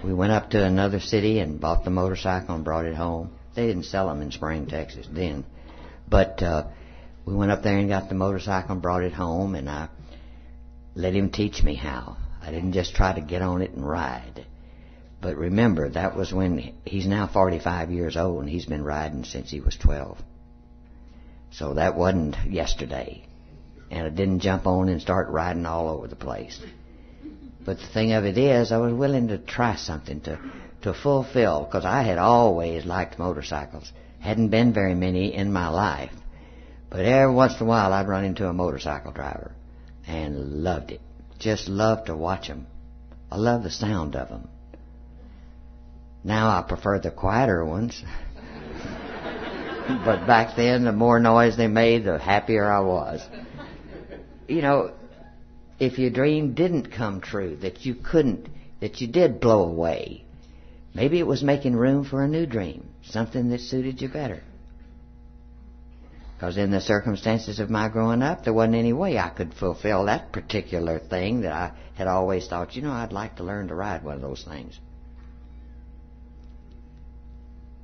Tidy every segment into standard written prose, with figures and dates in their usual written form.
We went up to another city and bought the motorcycle and brought it home. They didn't sell them in Spring, Texas then. But we went up there and got the motorcycle and brought it home, and I let him teach me how. I didn't just try to get on it and ride. But remember, that was when he's now 45 years old, and he's been riding since he was 12. So that wasn't yesterday. And I didn't jump on and start riding all over the place. But the thing of it is, I was willing to try something to fulfill, because I had always liked motorcycles. Hadn't been very many in my life. But every once in a while, I'd run into a motorcycle driver and loved it. Just loved to watch them. I love the sound of them. Now I prefer the quieter ones. But back then, the more noise they made, the happier I was. You know, if your dream didn't come true, that you did blow away, maybe it was making room for a new dream, something that suited you better. Because in the circumstances of my growing up, there wasn't any way I could fulfill that particular thing that I had always thought, I'd like to learn to ride one of those things.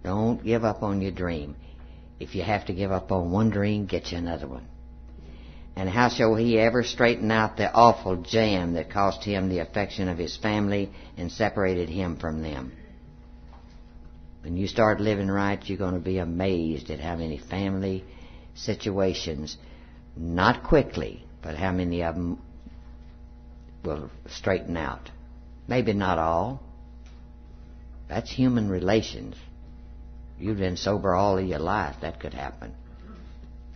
Don't give up on your dream. If you have to give up on one dream, get you another one. And how shall he ever straighten out the awful jam that cost him the affection of his family and separated him from them? When you start living right, you're going to be amazed at how many family situations, not quickly, but how many of them will straighten out. Maybe not all. That's human relations. You've been sober all of your life, that could happen.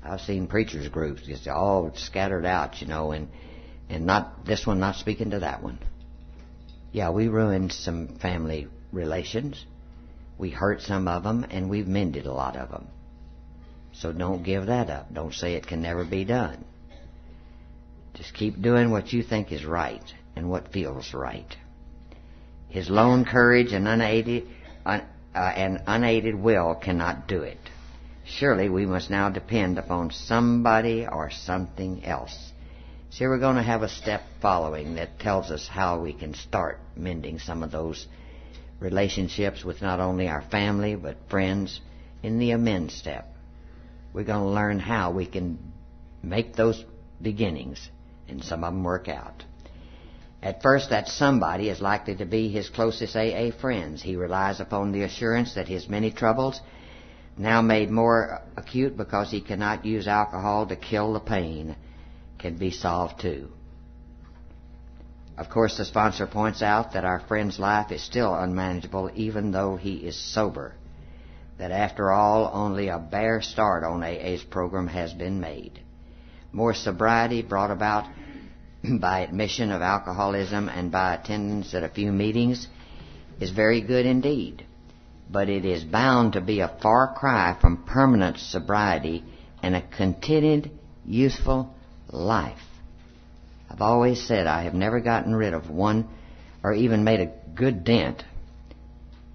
I've seen preachers' groups just all scattered out, and not this one not speaking to that one. Yeah, we ruined some family relations. We hurt some of them, and we've mended a lot of them. So don't give that up. Don't say it can never be done. Just keep doing what you think is right and what feels right. His lone courage and unaided will cannot do it. Surely we must now depend upon somebody or something else. So we're going to have a step following that tells us how we can start mending some of those relationships with not only our family but friends in the amend step. We're going to learn how we can make those beginnings, and some of them work out. At first, that somebody is likely to be his closest AA friends. He relies upon the assurance that his many troubles, now made more acute because he cannot use alcohol to kill the pain, can be solved too. Of course, the sponsor points out that our friend's life is still unmanageable even though he is sober. That after all, only a bare start on AA's program has been made. More sobriety brought about by admission of alcoholism and by attendance at a few meetings is very good indeed. But it is bound to be a far cry from permanent sobriety and a contented, useful life. I've always said I have never gotten rid of one or even made a good dent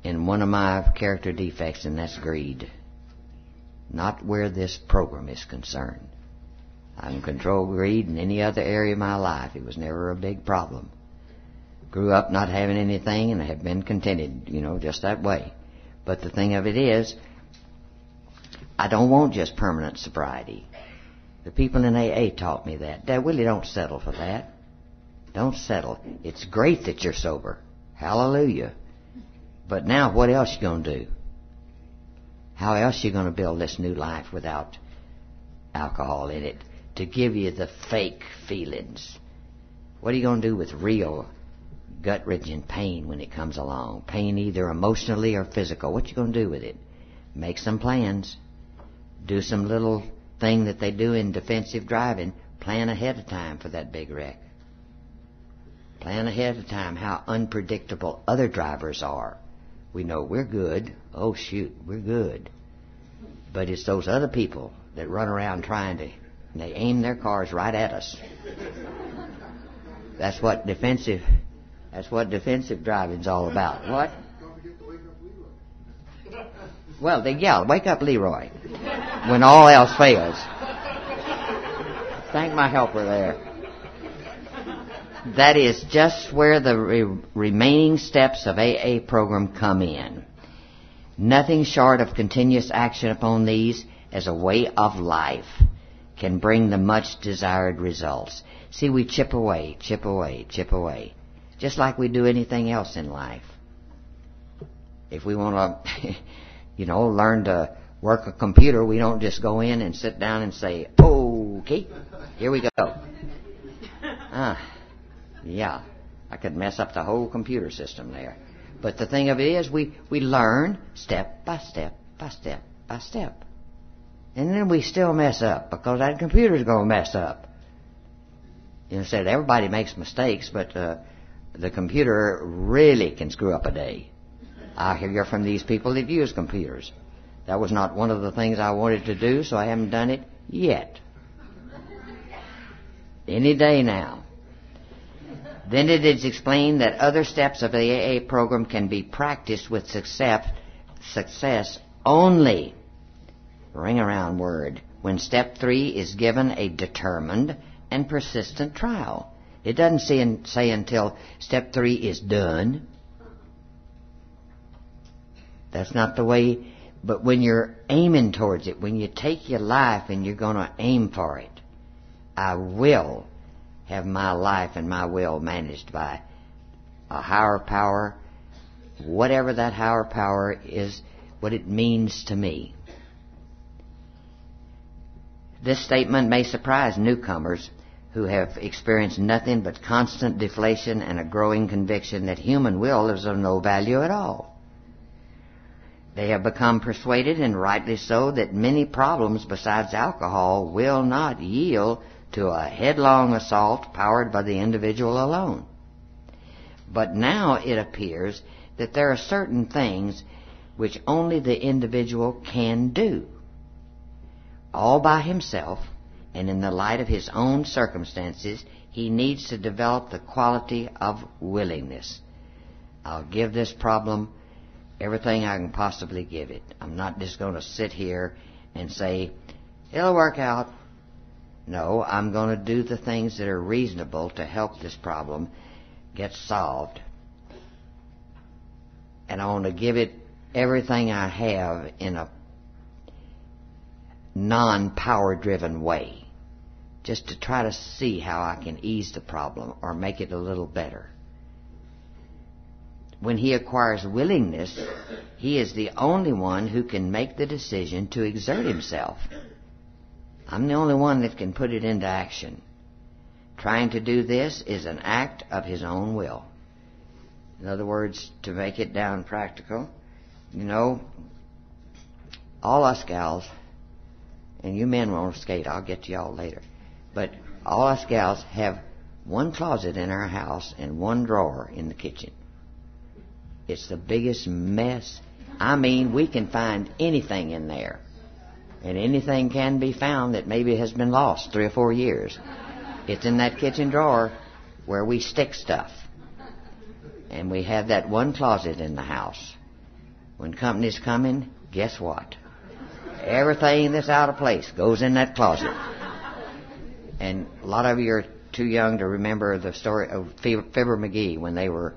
in one of my character defects, and that's greed. Not where this program is concerned. I can control greed in any other area of my life. It was never a big problem. Grew up not having anything and have been contented, just that way. But the thing of it is, I don't want just permanent sobriety. The people in AA taught me that. Dad, Willie, don't settle for that. Don't settle. It's great that you're sober. Hallelujah. But now what else you going to do? How else you going to build this new life without alcohol in it to give you the fake feelings? What are you going to do with real gut-wrenching pain when it comes along? Pain either emotionally or physical. What you going to do with it? Make some plans. Do some little thing that they do in defensive driving. Plan ahead of time for that big wreck. Plan ahead of time how unpredictable other drivers are. We know we're good. Oh, shoot, we're good. But it's those other people that run around trying to, and they aim their cars right at us. That's what defensive driving's all about. What? Well, they yell, "Wake up, Leroy," when all else fails. Thank my helper there. That is just where the remaining steps of AA program come in. Nothing short of continuous action upon these as a way of life can bring the much desired results. See, we chip away, chip away, chip away, just like we do anything else in life. If we want to, learn to work a computer, we don't just go in and sit down and say, okay, here we go. Yeah, I could mess up the whole computer system there. But the thing of it is, we learn step by step by step by step. And then we still mess up because that computer's going to mess up. Said everybody makes mistakes, but the computer really can screw up a day. I hear from these people that use computers. That was not one of the things I wanted to do, so I haven't done it yet. Any day now. Then it is explained that other steps of the AA program can be practiced with success only, ring around word, when step 3 is given a determined and persistent trial. It doesn't say until step 3 is done. That's not the way, but when you're aiming towards it, when you take your life and you're going to aim for it, I will have my life and my will managed by a higher power, whatever that higher power is, what it means to me. This statement may surprise newcomers who have experienced nothing but constant deflation and a growing conviction that human will is of no value at all. They have become persuaded, and rightly so, that many problems besides alcohol will not yield to a headlong assault powered by the individual alone. But now it appears that there are certain things which only the individual can do. All by himself, and in the light of his own circumstances, he needs to develop the quality of willingness. I'll give this problem everything I can possibly give it. I'm not just going to sit here and say, it'll work out. No, I'm going to do the things that are reasonable to help this problem get solved. And I want to give it everything I have in a non-power-driven way, just to try to see how I can ease the problem or make it a little better. When he acquires willingness, he is the only one who can make the decision to exert himself. I'm the only one that can put it into action. Trying to do this is an act of his own will. In other words, to make it down practical, all us gals, and you men won't skate, I'll get to y'all later, but all us gals have one closet in our house and one drawer in the kitchen. It's the biggest mess. I mean, we can find anything in there. And anything can be found that maybe has been lost 3 or 4 years. It's in that kitchen drawer where we stick stuff. And we have that one closet in the house. When company's coming, guess what? Everything that's out of place goes in that closet. And a lot of you are too young to remember the story of Fibber McGee when they were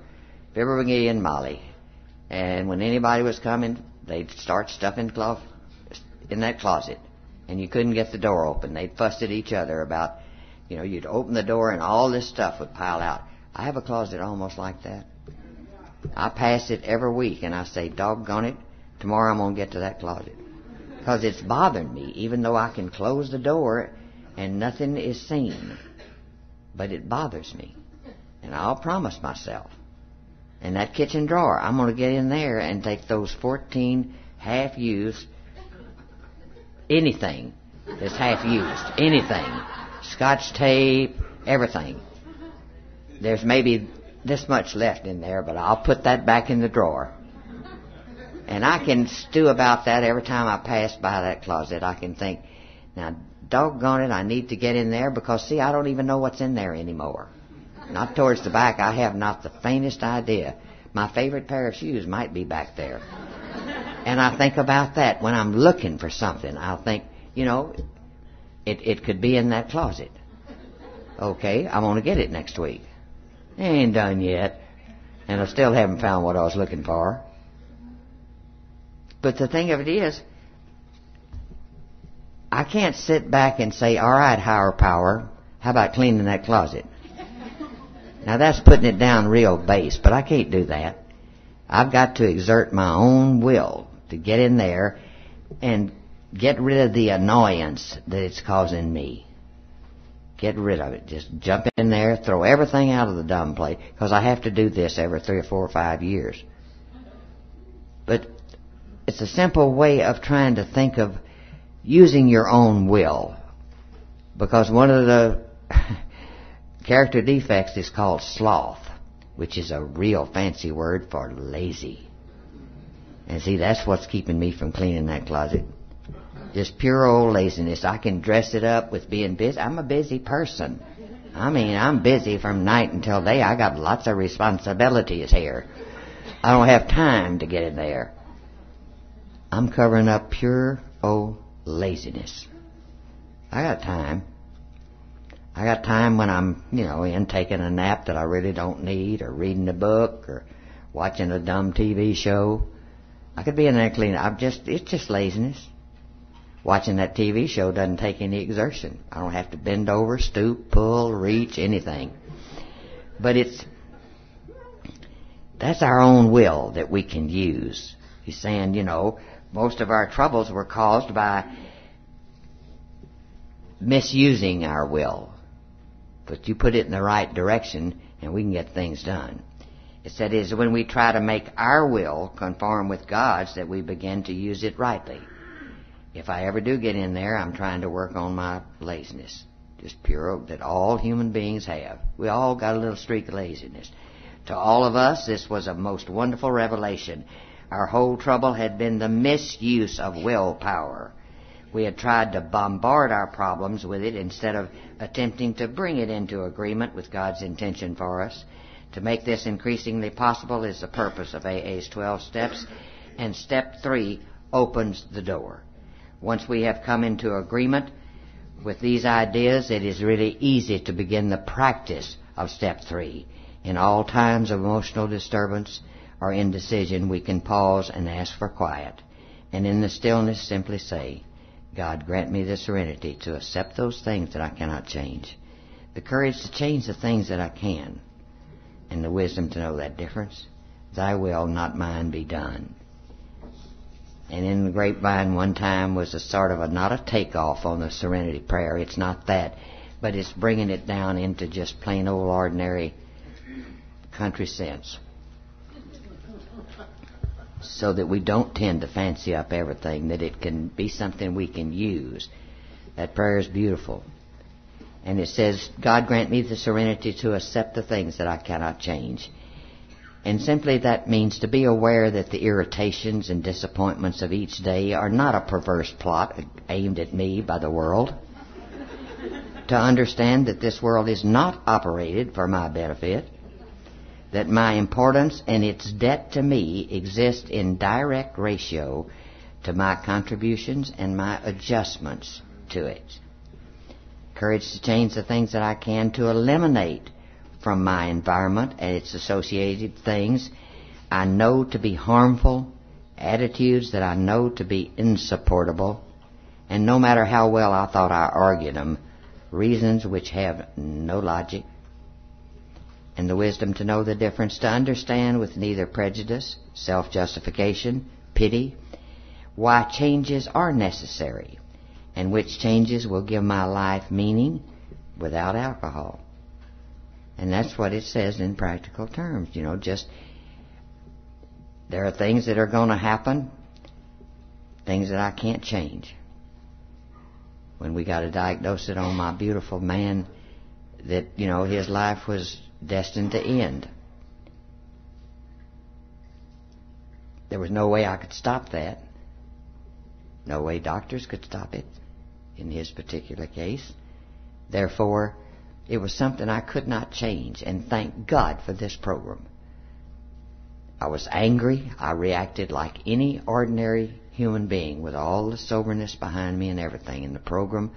Fibber McGee and Molly. And when anybody was coming, they'd start stuffing in that closet. And you couldn't get the door open. They'd fuss at each other about, you'd open the door and all this stuff would pile out. I have a closet almost like that. I pass it every week and I say, doggone it, tomorrow I'm going to get to that closet. Because it's bothering me, even though I can close the door and nothing is seen. But it bothers me. And I'll promise myself. And that kitchen drawer, I'm going to get in there and take those 14 half-used, anything that's half-used, anything, Scotch tape, everything. There's maybe this much left in there, but I'll put that back in the drawer. And I can stew about that every time I pass by that closet. I can think, now, doggone it, I need to get in there because, see, I don't even know what's in there anymore. Not towards the back. I have not the faintest idea. My favorite pair of shoes might be back there. And I think about that when I'm looking for something. I'll think, it could be in that closet. Okay, I want to get it next week. They ain't done yet. And I still haven't found what I was looking for. But the thing of it is, I can't sit back and say, all right, higher power, how about cleaning that closet? Now that's putting it down real base, but I can't do that. I've got to exert my own will to get in there and get rid of the annoyance that it's causing me. Get rid of it. Just jump in there, throw everything out of the dumb plate, because I have to do this every 3 or 4 or 5 years. But it's a simple way of trying to think of using your own will. Because one of the character defects is called sloth, which is a real fancy word for lazy. And see, that's what's keeping me from cleaning that closet. Just pure old laziness. I can dress it up with being busy. I'm a busy person. I mean, I'm busy from night until day. I got lots of responsibilities here. I don't have time to get in there. I'm covering up pure old laziness. I got time. I got time when I'm, in taking a nap that I really don't need, or reading a book, or watching a dumb TV show. I could be in there cleaning. It's just laziness. Watching that TV show doesn't take any exertion. I don't have to bend over, stoop, pull, reach, anything. But that's our own will that we can use. He's saying, most of our troubles were caused by misusing our will. But you put it in the right direction and we can get things done. It said it's when we try to make our will conform with God's that we begin to use it rightly. If I ever do get in there, I'm trying to work on my laziness. Just pure, that all human beings have. We all got a little streak of laziness. To all of us, this was a most wonderful revelation. Our whole trouble had been the misuse of willpower. We had tried to bombard our problems with it instead of attempting to bring it into agreement with God's intention for us. To make this increasingly possible is the purpose of AA's 12 steps, and step 3 opens the door. Once we have come into agreement with these ideas, it is really easy to begin the practice of step 3. In all times of emotional disturbance or indecision, we can pause and ask for quiet, and in the stillness simply say, God, grant me the serenity to accept those things that I cannot change, the courage to change the things that I can, and the wisdom to know that difference. Thy will, not mine, be done. And in the grapevine one time was a sort of not a takeoff on the serenity prayer. It's not that, but it's bringing it down into just plain old ordinary country sense, so that we don't tend to fancy up everything, that it can be something we can use. That prayer is beautiful. And it says, God grant me the serenity to accept the things that I cannot change. And simply that means to be aware that the irritations and disappointments of each day are not a perverse plot aimed at me by the world. To understand that this world is not operated for my benefit, that my importance and its debt to me exist in direct ratio to my contributions and my adjustments to it. Courage to change the things that I can to eliminate from my environment and its associated things I know to be harmful, attitudes that I know to be insupportable, and no matter how well I thought I argued them, reasons which have no logic, and the wisdom to know the difference, to understand with neither prejudice, self-justification, pity, why changes are necessary, and which changes will give my life meaning without alcohol. And that's what it says in practical terms. Just there are things that are going to happen, things that I can't change. When we got a diagnosis on my beautiful man that, his life was destined to end, there was no way I could stop that. No way doctors could stop it in his particular case. Therefore, it was something I could not change, and thank God for this program. I was angry. I reacted like any ordinary human being with all the soberness behind me and everything in the program,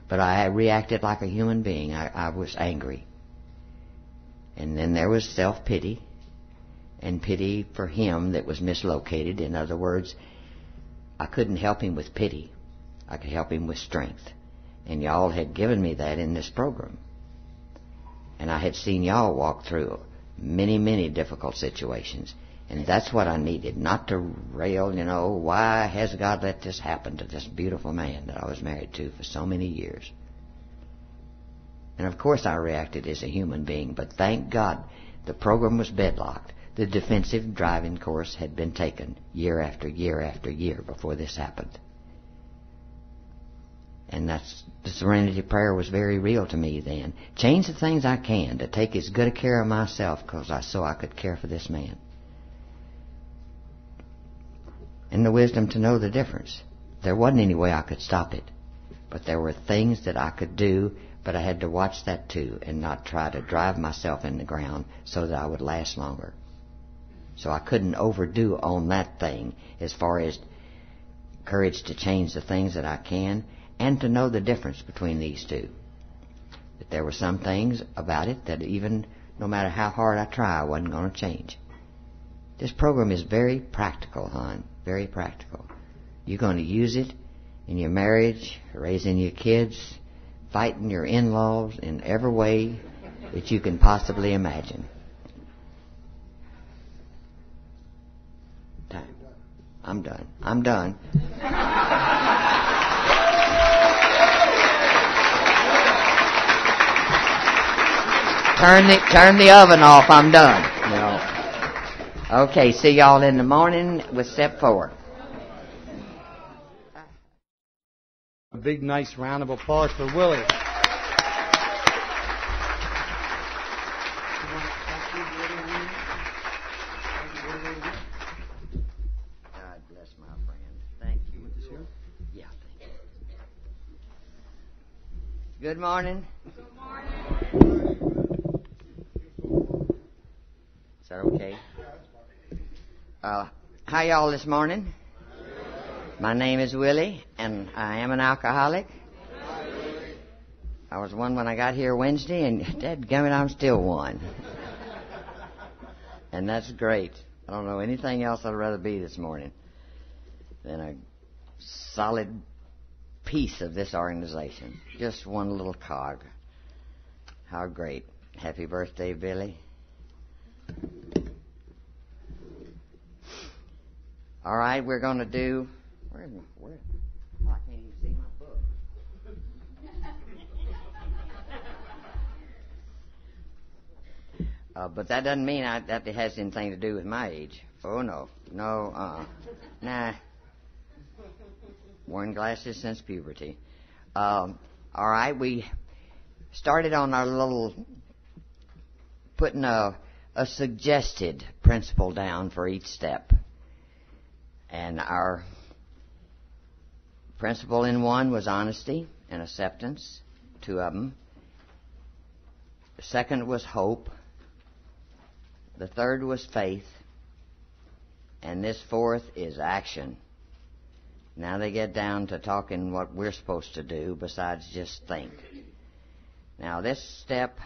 but I reacted like a human being. I was angry. And then there was self-pity, and pity for him that was mislocated. In other words, I couldn't help him with pity. I could help him with strength. And y'all had given me that in this program. And I had seen y'all walk through many, many difficult situations. And that's what I needed, not to rail, why has God let this happen to this beautiful man that I was married to for so many years? And of course I reacted as a human being, but thank God the program was bedlocked. The defensive driving course had been taken year after year after year before this happened. And the serenity prayer was very real to me then. Change the things I can to take as good a care of myself so I could care for this man. And the wisdom to know the difference. There wasn't any way I could stop it. But there were things that I could do, but I had to watch that too and not try to drive myself in the ground so that I would last longer. So I couldn't overdo on that thing as far as courage to change the things that I can and to know the difference between these two. That there were some things about it that even no matter how hard I try, I wasn't going to change. This program is very practical, hon. Very practical. You're going to use it in your marriage, raising your kids, fighting your in-laws in every way that you can possibly imagine. Time. I'm done. Turn the oven off. I'm done. Okay, see y'all in the morning with step 4. A big, nice round of applause for Willie. God bless my friend. Thank you. Yeah, thank you. Good morning. Good morning. Is that okay? How y'all this morning? My name is Willie, and I am an alcoholic. I was one when I got here Wednesday, and dadgummit, I'm still one. And that's great. I don't know anything else I'd rather be this morning than a solid piece of this organization. Just one little cog. How great. Happy birthday, Billy. All right, we're going to do... Where? Oh, I can't even see my book. But that doesn't mean that it has anything to do with my age. Oh, no. No, Nah. Worn glasses since puberty. All right, we started on our little... putting a suggested principle down for each step. And our principle in 1 was honesty and acceptance, 2 of them. The second was hope. The third was faith. And this 4th is action. Now they get down to talking what we're supposed to do besides just think. Now this step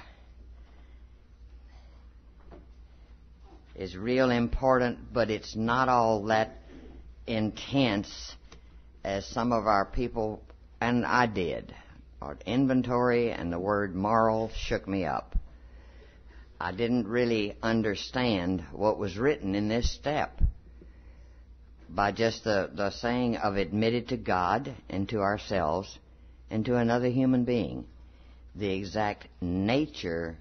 is real important, but it's not all that intense as some of our people, and I did. Our inventory and the word moral shook me up. I didn't really understand what was written in this step by just the saying of admitted to God and to ourselves and to another human being the exact nature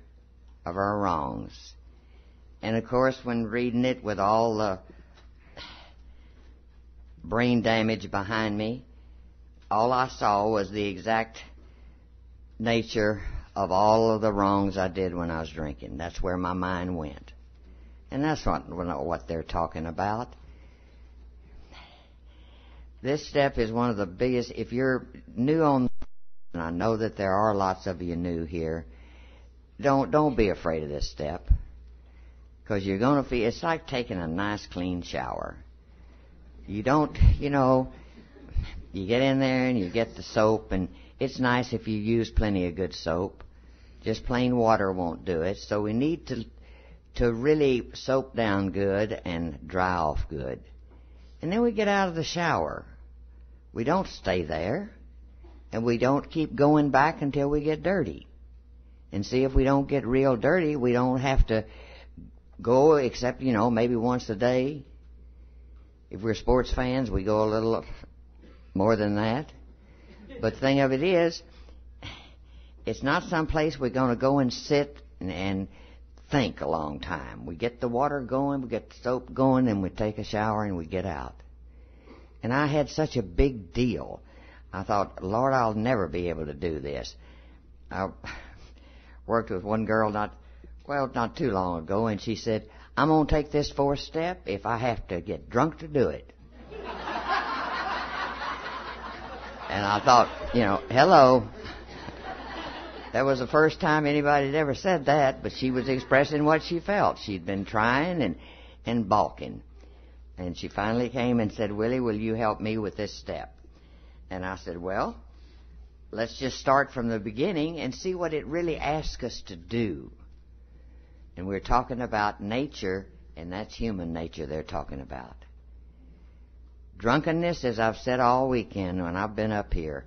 of our wrongs. And of course, when reading it with all the brain damage behind me, all I saw was the exact nature of all of the wrongs I did when I was drinking. That's where my mind went. And that's not what they're talking about. This step is one of the biggest. If you're new on, and I know that there are lots of you new here, don't be afraid of this step. Because you're going to feel, it's like taking a nice clean shower. You don't, you get in there and you get the soap, and it's nice if you use plenty of good soap. Just plain water won't do it. So we need to really soap down good and dry off good. And then we get out of the shower. We don't stay there. And we don't keep going back until we get dirty. And see, if we don't get real dirty, we don't have to go except, maybe once a day. If we're sports fans, we go a little more than that. But the thing of it is, it's not some place we're going to go and sit and think a long time. We get the water going, we get the soap going, and we take a shower and we get out. And I had such a big deal. I thought, Lord, I'll never be able to do this. I worked with one girl not too long ago, and she said, I'm going to take this fourth step if I have to get drunk to do it. And I thought, hello. That was the first time anybody had ever said that, but she was expressing what she felt. She'd been trying and balking. And she finally came and said, Willie, will you help me with this step? And I said, well, let's just start from the beginning and see what it really asks us to do. And we're talking about nature, and that's human nature they're talking about. Drunkenness, as I've said all weekend when I've been up here,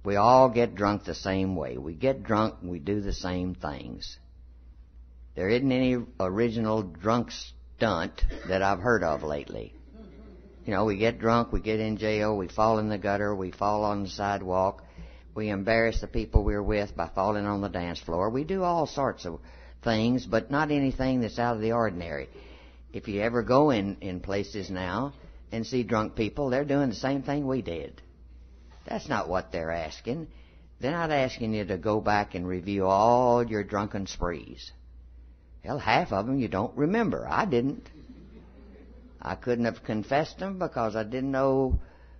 we all get drunk the same way. We get drunk and we do the same things. There isn't any original drunk stunt that I've heard of lately. We get drunk, we get in jail, we fall in the gutter, we fall on the sidewalk, we embarrass the people we're with by falling on the dance floor. We do all sorts of things, but not anything that's out of the ordinary. If you ever go in places now and see drunk people, they're doing the same thing we did. That's not what they're asking. They're not asking you to go back and review all your drunken sprees. Hell, half of them you don't remember. I didn't. I couldn't have confessed them because I didn't know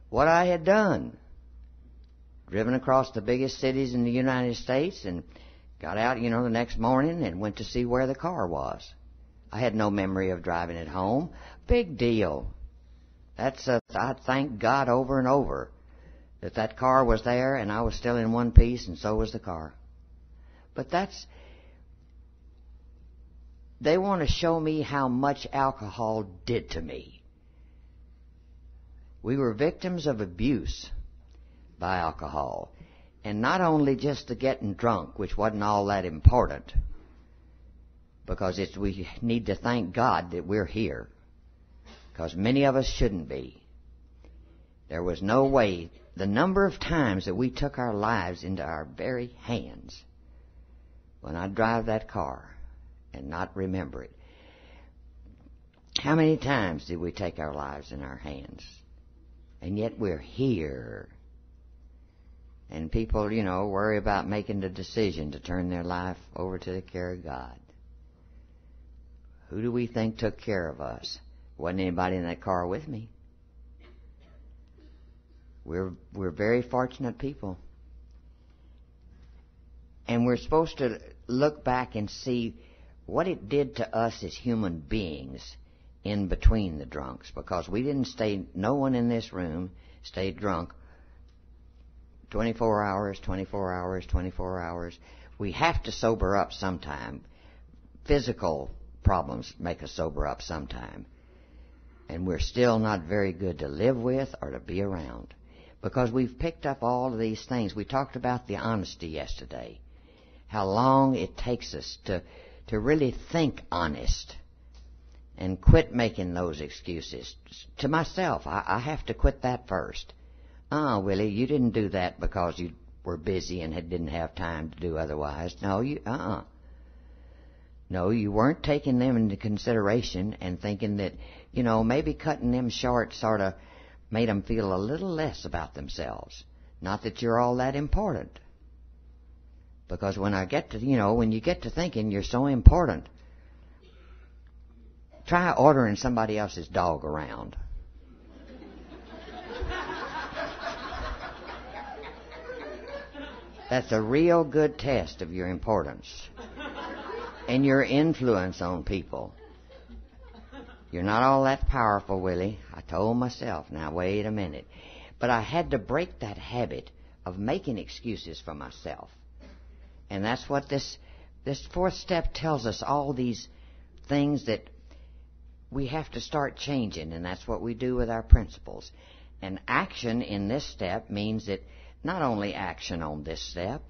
what I had done. Driven across the biggest cities in the United States and got out, the next morning and went to see where the car was. I had no memory of driving it home. Big deal. I thank God over and over that car was there and I was still in one piece and so was the car. But they want to show me how much alcohol did to me. We were victims of abuse by alcohol. And not only just the getting drunk, which wasn't all that important, because we need to thank God that we're here, because many of us shouldn't be. There was no way. The number of times that we took our lives into our very hands when I drive that car and not remember it. How many times did we take our lives in our hands? And yet we're here. And people, worry about making the decision to turn their life over to the care of God. Who do we think took care of us? Wasn't anybody in that car with me. We're very fortunate people. And we're supposed to look back and see what it did to us as human beings in between the drunks, because no one in this room stayed drunk 24 hours, 24 hours, 24 hours. We have to sober up sometime. Physical problems make us sober up sometime. And we're still not very good to live with or to be around, because we've picked up all of these things. We talked about the honesty yesterday, how long it takes us to really think honest and quit making those excuses. To myself, I have to quit that first. Willie, you didn't do that because you were busy and didn't have time to do otherwise. No, you weren't taking them into consideration and thinking that, maybe cutting them short sort of made them feel a little less about themselves. Not that you're all that important. Because when you get to thinking you're so important, try ordering somebody else's dog around. That's a real good test of your importance and your influence on people. You're not all that powerful, Willie. I told myself, now wait a minute. But I had to break that habit of making excuses for myself. And that's what this fourth step tells us, all these things that we have to start changing, and that's what we do with our principles. And action in this step means that not only action on this step,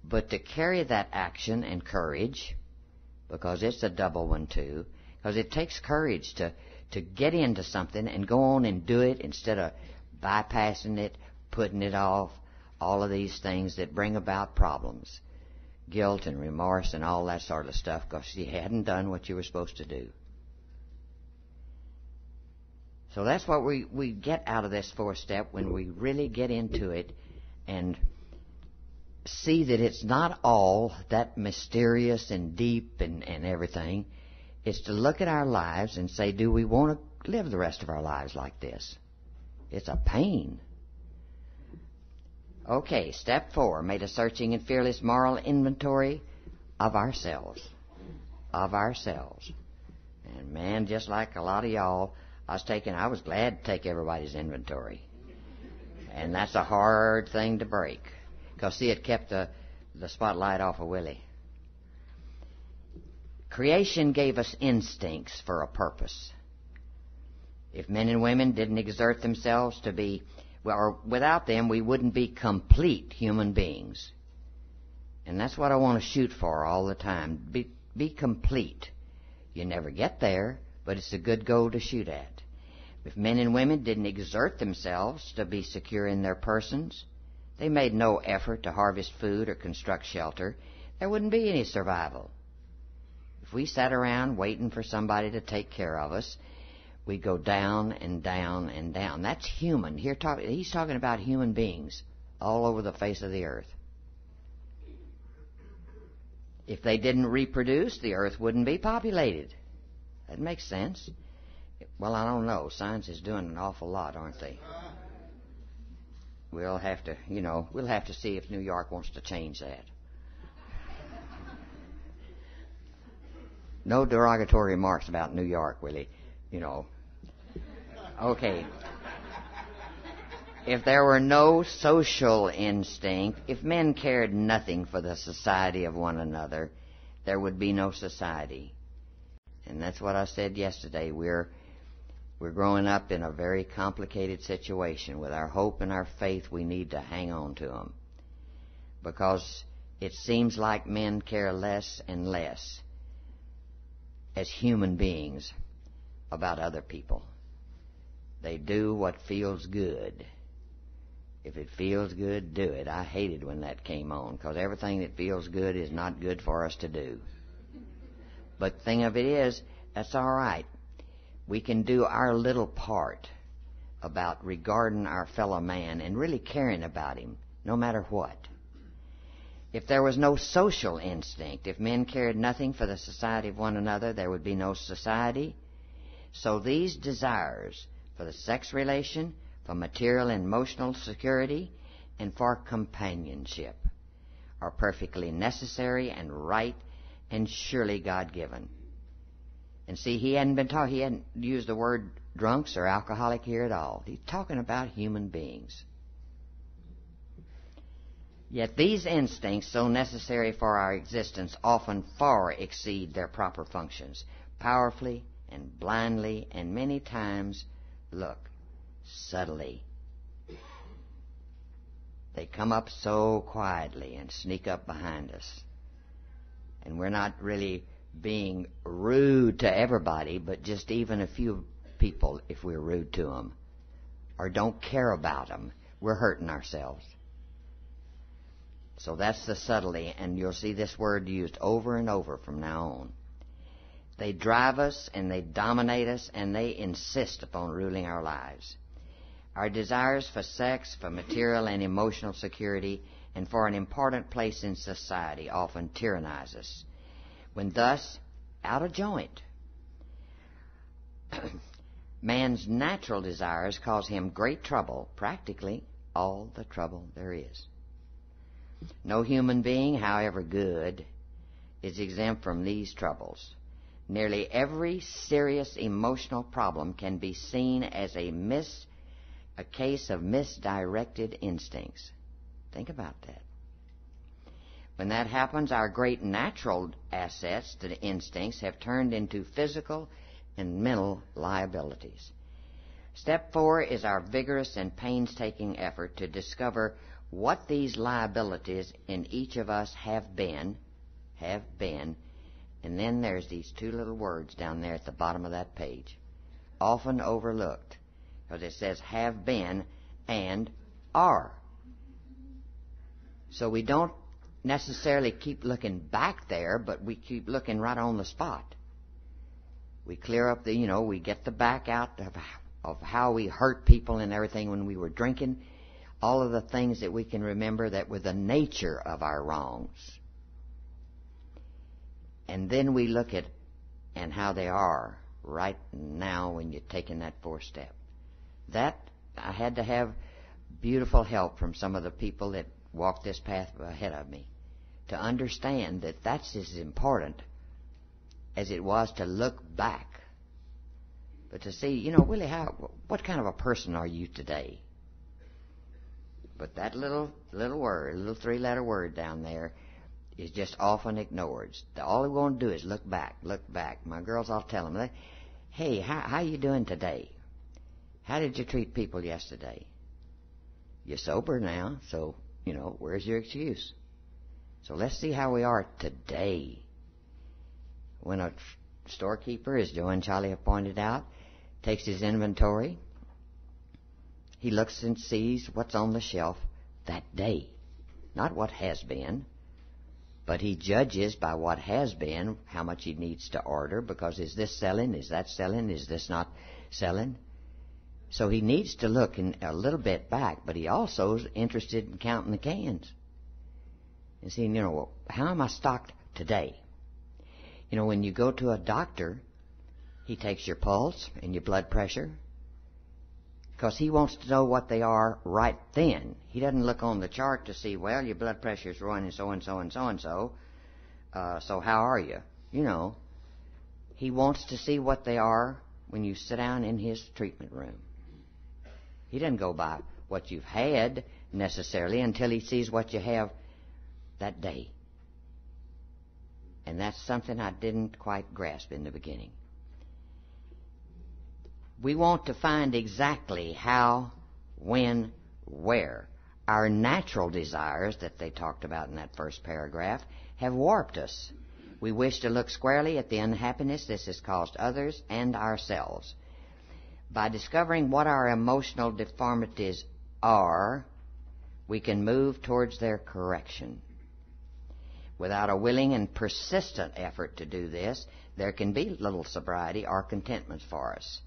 but to carry that action and courage, because it's a double one too, because it takes courage to get into something and go on and do it instead of bypassing it, putting it off, all of these things that bring about problems, guilt and remorse and all that sort of stuff, because you hadn't done what you were supposed to do. So that's what we get out of this fourth step when we really get into it and see that it's not all that mysterious and deep and everything. It's to look at our lives and say, do we want to live the rest of our lives like this? It's a pain. Okay, step 4, made a searching and fearless moral inventory of ourselves. Of ourselves. And man, just like a lot of y'all, I was glad to take everybody's inventory. And that's a hard thing to break. Because, see, it kept the spotlight off of Willie. Creation gave us instincts for a purpose. If men and women didn't exert themselves to be, or without them, we wouldn't be complete human beings. And that's what I want to shoot for all the time. Be complete. You never get there, but it's a good goal to shoot at. If men and women didn't exert themselves to be secure in their persons, they made no effort to harvest food or construct shelter, there wouldn't be any survival. If we sat around waiting for somebody to take care of us, we go down and down and down. That's human. He's talking about human beings all over the face of the earth. If they didn't reproduce, the earth wouldn't be populated. That makes sense. Well, I don't know. Science is doing an awful lot, aren't they? We'll have to see if New York wants to change that. No derogatory remarks about New York, Willie. Okay. If there were no social instinct, if men cared nothing for the society of one another, there would be no society. And that's what I said yesterday. We're growing up in a very complicated situation. With our hope and our faith, we need to hang on to them. Because it seems like men care less and less as human beings about other people. They do what feels good. If it feels good, do it. I hated when that came on, because everything that feels good is not good for us to do. But the thing of it is, that's all right. We can do our little part about regarding our fellow man and really caring about him, no matter what. If there was no social instinct, if men cared nothing for the society of one another, there would be no society. So these desires for the sex relation, for material and emotional security, and for companionship are perfectly necessary and right and surely God-given. And see, he hadn't used the word drunks or alcoholic here at all. He's talking about human beings. Yet these instincts, so necessary for our existence, often far exceed their proper functions, powerfully and blindly, and many times, subtly. They come up so quietly and sneak up behind us. And we're not really being rude to everybody, but just even a few people, if we're rude to them or don't care about them, we're hurting ourselves. So that's the subtlety, and you'll see this word used over and over from now on. They drive us and they dominate us and they insist upon ruling our lives. Our desires for sex, for material and emotional security, and for an important place in society often tyrannize us, when thus out of joint. Man's natural desires cause him great trouble, practically all the trouble there is. No human being, however good, is exempt from these troubles. Nearly every serious emotional problem can be seen as a case of misdirected instincts. Think about that. When that happens, our great natural assets, the instincts, have turned into physical and mental liabilities. Step 4 is our vigorous and painstaking effort to discover what these liabilities in each of us have been, and then there's these two little words down there at the bottom of that page, often overlooked, because it says have been and are. So we don't necessarily keep looking back there, but we keep looking right on the spot. We clear up we get the back out of how we hurt people and everything when we were drinking, all of the things that we can remember that were the nature of our wrongs. And then we look at and how they are right now when you're taking that 4th step. That, I had to have beautiful help from some of the people that walked this path ahead of me to understand that that's as important as it was to look back. But to see, Willie, what kind of a person are you today? But that little word, little 3-letter word down there is just often ignored. All we want to do is look back, look back. My girls, I'll tell them, hey, how you doing today? How did you treat people yesterday? You're sober now, so, where's your excuse? So let's see how we are today. When a storekeeper, as Joe and Charlie have pointed out, takes his inventory, he looks and sees what's on the shelf that day. Not what has been, but he judges by what has been how much he needs to order, because is this selling, is that selling, is this not selling? So he needs to look a little bit back, but he also is interested in counting the cans and seeing, how am I stocked today? When you go to a doctor, he takes your pulse and your blood pressure because he wants to know what they are right then. He doesn't look on the chart to see, well, your blood pressure is running so-and-so and so-and-so, so how are you? He wants to see what they are when you sit down in his treatment room. He doesn't go by what you've had necessarily until he sees what you have that day. And that's something I didn't quite grasp in the beginning. We want to find exactly how, when, where. Our natural desires that they talked about in that first paragraph have warped us. We wish to look squarely at the unhappiness this has caused others and ourselves. By discovering what our emotional deformities are, we can move towards their correction. Without a willing and persistent effort to do this, there can be little sobriety or contentment for us.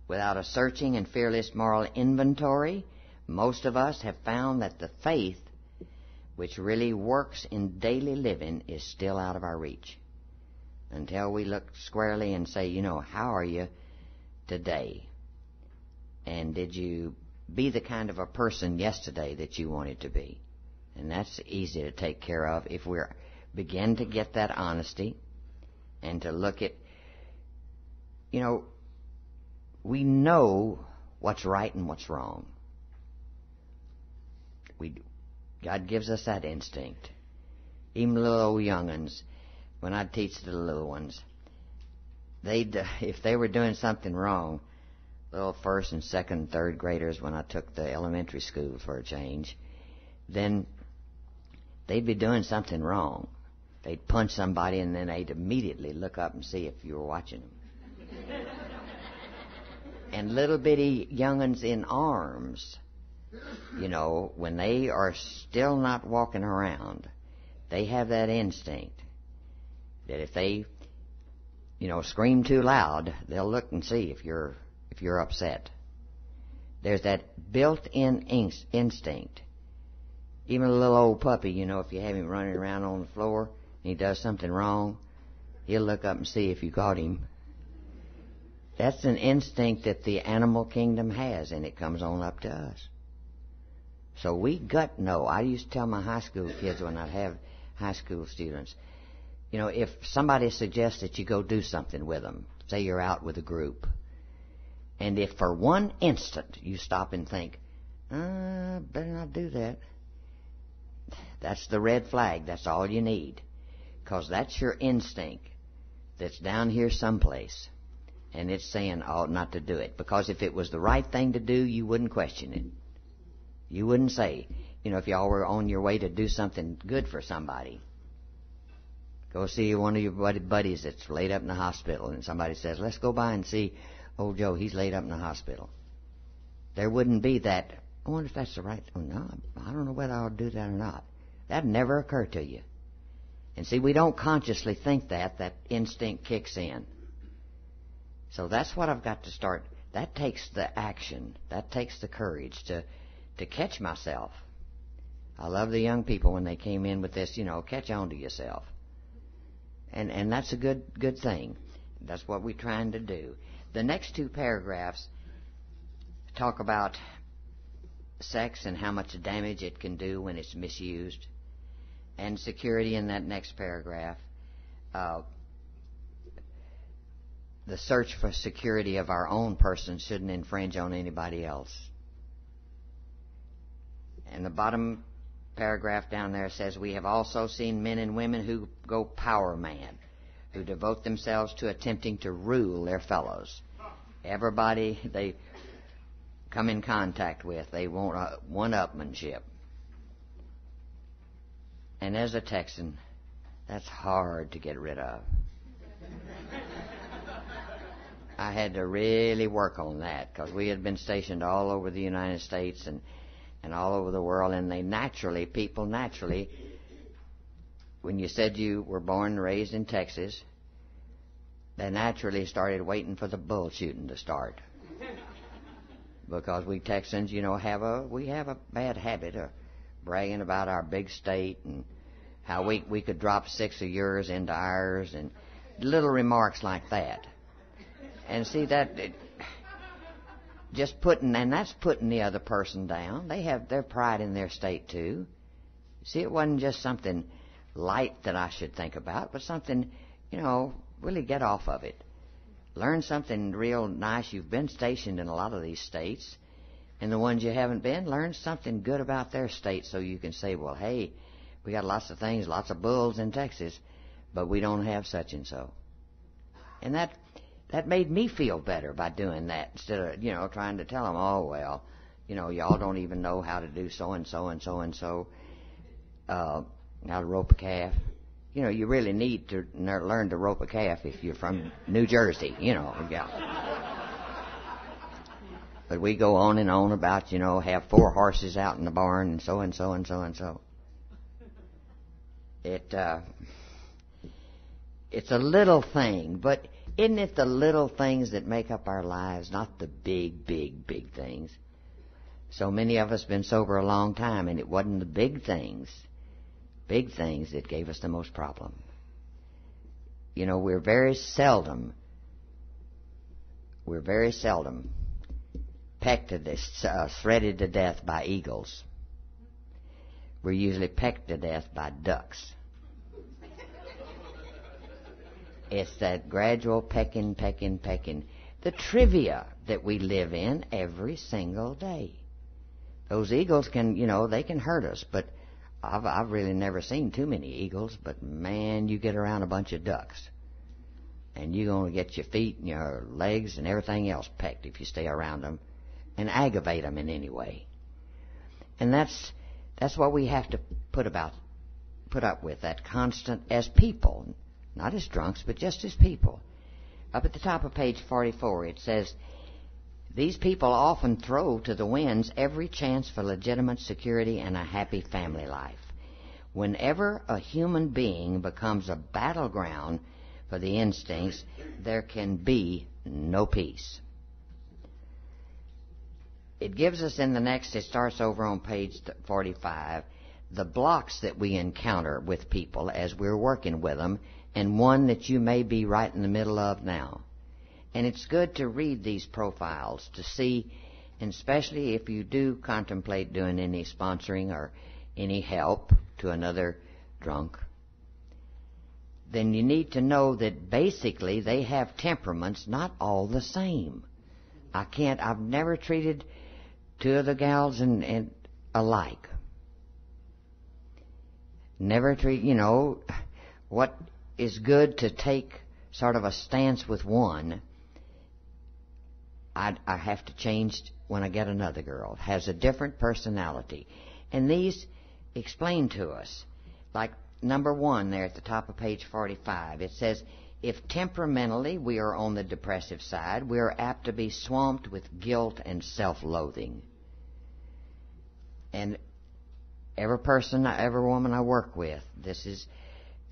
Without a searching and fearless moral inventory, most of us have found that the faith which really works in daily living is still out of our reach. Until we look squarely and say, how are you today? And did you be the kind of a person yesterday that you wanted to be? And that's easy to take care of if we begin to get that honesty and to look at, we know what's right and what's wrong. God gives us that instinct. Even little old young'uns, when I teach the little ones, if they were doing something wrong, little 1st and 2nd and 3rd graders, when I took the elementary school for a change, then they'd be doing something wrong. They'd punch somebody and then they'd immediately look up and see if you were watching them. And little bitty young'uns in arms, when they are still not walking around, they have that instinct that if they, scream too loud, they'll look and see if you're upset. There's that built-in instinct. Even a little old puppy, if you have him running around on the floor and he does something wrong, he'll look up and see if you caught him. That's an instinct that the animal kingdom has, and it comes on up to us. So we gut know. I used to tell my high school kids when I'd have high school students, if somebody suggests that you go do something with them, say you're out with a group, and if for one instant you stop and think, better not do that, That's the red flag. That's all you need. Because that's your instinct that's down here someplace. And it's saying, oh, not to do it. Because if it was the right thing to do, you wouldn't question it. You wouldn't say, if y'all were on your way to do something good for somebody. Go see one of your buddies that's laid up in the hospital, and somebody says, let's go by and see old Joe. He's laid up in the hospital. There wouldn't be that, I wonder if that's the right, oh, no, I don't know whether I'll do that or not. That'd never occur to you. And see, we don't consciously think that instinct kicks in. So that's what I've got to start. That takes the action. That takes the courage to catch myself. I love the young people when they came in with this, catch on to yourself. And that's a good thing. That's what we're trying to do. The next two paragraphs talk about sex and how much damage it can do when it's misused. And security in that next paragraph. The search for security of our own person shouldn't infringe on anybody else. And the bottom paragraph down there says, we have also seen men and women who go power mad, who devote themselves to attempting to rule their fellows. Everybody they come in contact with, they want one-upmanship. And as a Texan, that's hard to get rid of. I had to really work on that because we had been stationed all over the United States and all over the world, and people naturally, when you said you were born and raised in Texas, they naturally started waiting for the bull shooting to start. Because we Texans, have a bad habit of bragging about our big state and how we could drop 6 of yours into ours and little remarks like that. And see that that's putting the other person down. They have their pride in their state too. See, it wasn't just something light that I should think about, but something, really get off of it. Learn something real nice. You've been stationed in a lot of these states, and the ones you haven't been, learn something good about their state so you can say, well, hey, we got lots of things, lots of bulls in Texas, but we don't have such and so. And that made me feel better by doing that instead of, trying to tell them, oh, well, y'all don't even know how to do so-and-so and so-and-so, how to rope a calf. You really need to learn to rope a calf if you're from New Jersey, yeah. But we go on and on about, have 4 horses out in the barn and so-and-so and so-and-so. It's a little thing, but isn't it the little things that make up our lives, not the big, big, big things? So many of us been sober a long time, and it wasn't the big things that gave us the most problem. We're very seldom pecked to death, threaded to death by eagles. We're usually pecked to death by ducks. It's that gradual pecking. The trivia that we live in every single day. Those eagles can, they can hurt us, but I've really never seen too many eagles, but man, you get around a bunch of ducks. And you're going to get your feet and your legs and everything else pecked if you stay around them and aggravate them in any way. And that's what we have to put up with, that constant as people. Not as drunks, but just as people. Up at the top of page 44, it says, these people often throw to the winds every chance for legitimate security and a happy family life. Whenever a human being becomes a battleground for the instincts, there can be no peace. It gives us it starts over on page 45, the blocks that we encounter with people as we're working with them, and one that you may be right in the middle of now. And it's good to read these profiles to see, and especially if you do contemplate doing any sponsoring or any help to another drunk, then you need to know that basically they have temperaments not all the same. I've never treated 2 of the gals and alike. Never treat, what is good to take sort of a stance with one, I have to change when I get another girl. It has a different personality. And these explain to us, like number 1 there at the top of page 45, it says, if temperamentally we are on the depressive side, we are apt to be swamped with guilt and self-loathing. And every woman I work with, this is,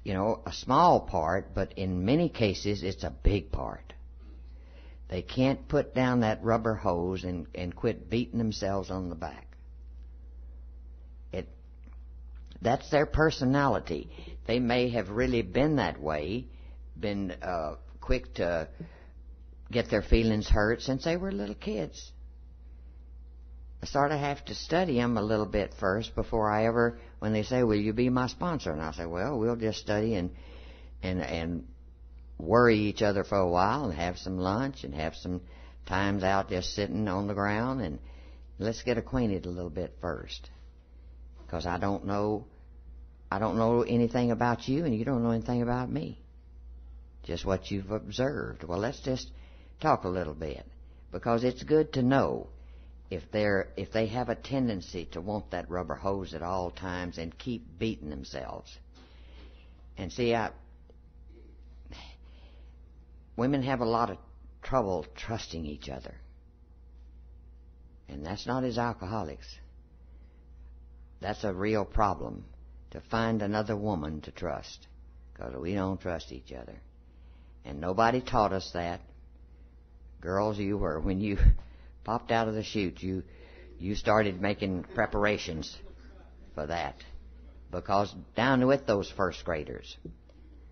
a small part, but in many cases it's a big part. They can't put down that rubber hose and quit beating themselves on the back. That's their personality. They may have really been that way, been quick to get their feelings hurt since they were little kids. I sort of have to study them a little bit first before I ever, when they say, will you be my sponsor? And I say, well, we'll just study and worry each other for a while and have some lunch and have some times out just sitting on the ground and let's get acquainted a little bit first. Because I don't know anything about you and you don't know anything about me. Just what you've observed. Well, let's just talk a little bit. Because it's good to know if they have a tendency to want that rubber hose at all times and keep beating themselves. And see, women have a lot of trouble trusting each other. And that's not as alcoholics. That's a real problem, to find another woman to trust, because we don't trust each other. And nobody taught us that. Girls, when you popped out of the chute, you started making preparations for that. Because down with those first graders,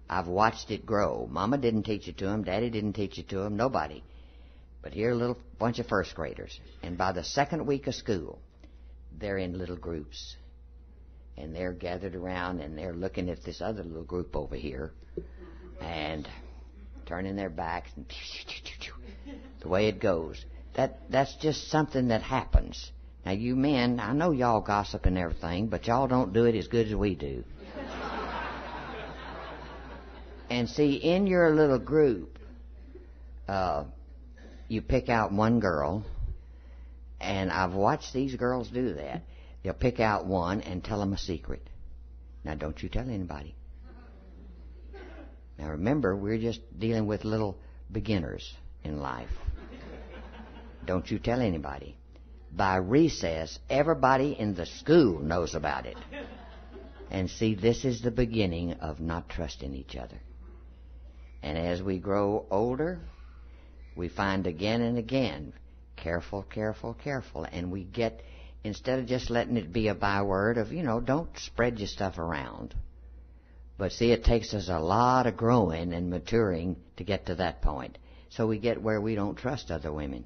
I've watched it grow. Mama didn't teach it to them. Daddy didn't teach it to them. Nobody. But here a little bunch of first graders. And by the second week of school, they're in little groups. And they're gathered around and they're looking at this other little group over here and turning their backs. And the way it goes. That's just something that happens. Now, you men, I know y'all gossip and everything, but y'all don't do it as good as we do. And see, in your little group, you pick out one girl, and I've watched these girls do that. They'll pick out one and tell them a secret. Now, don't you tell anybody. Now, remember, we're just dealing with little beginners in life. Don't you tell anybody. By recess, everybody in the school knows about it. And see, this is the beginning of not trusting each other. And as we grow older, we find again and again, careful, careful, careful. And we get, instead of just letting it be a byword of, don't spread your stuff around. But see, it takes us a lot of growing and maturing to get to that point. So we get where we don't trust other women.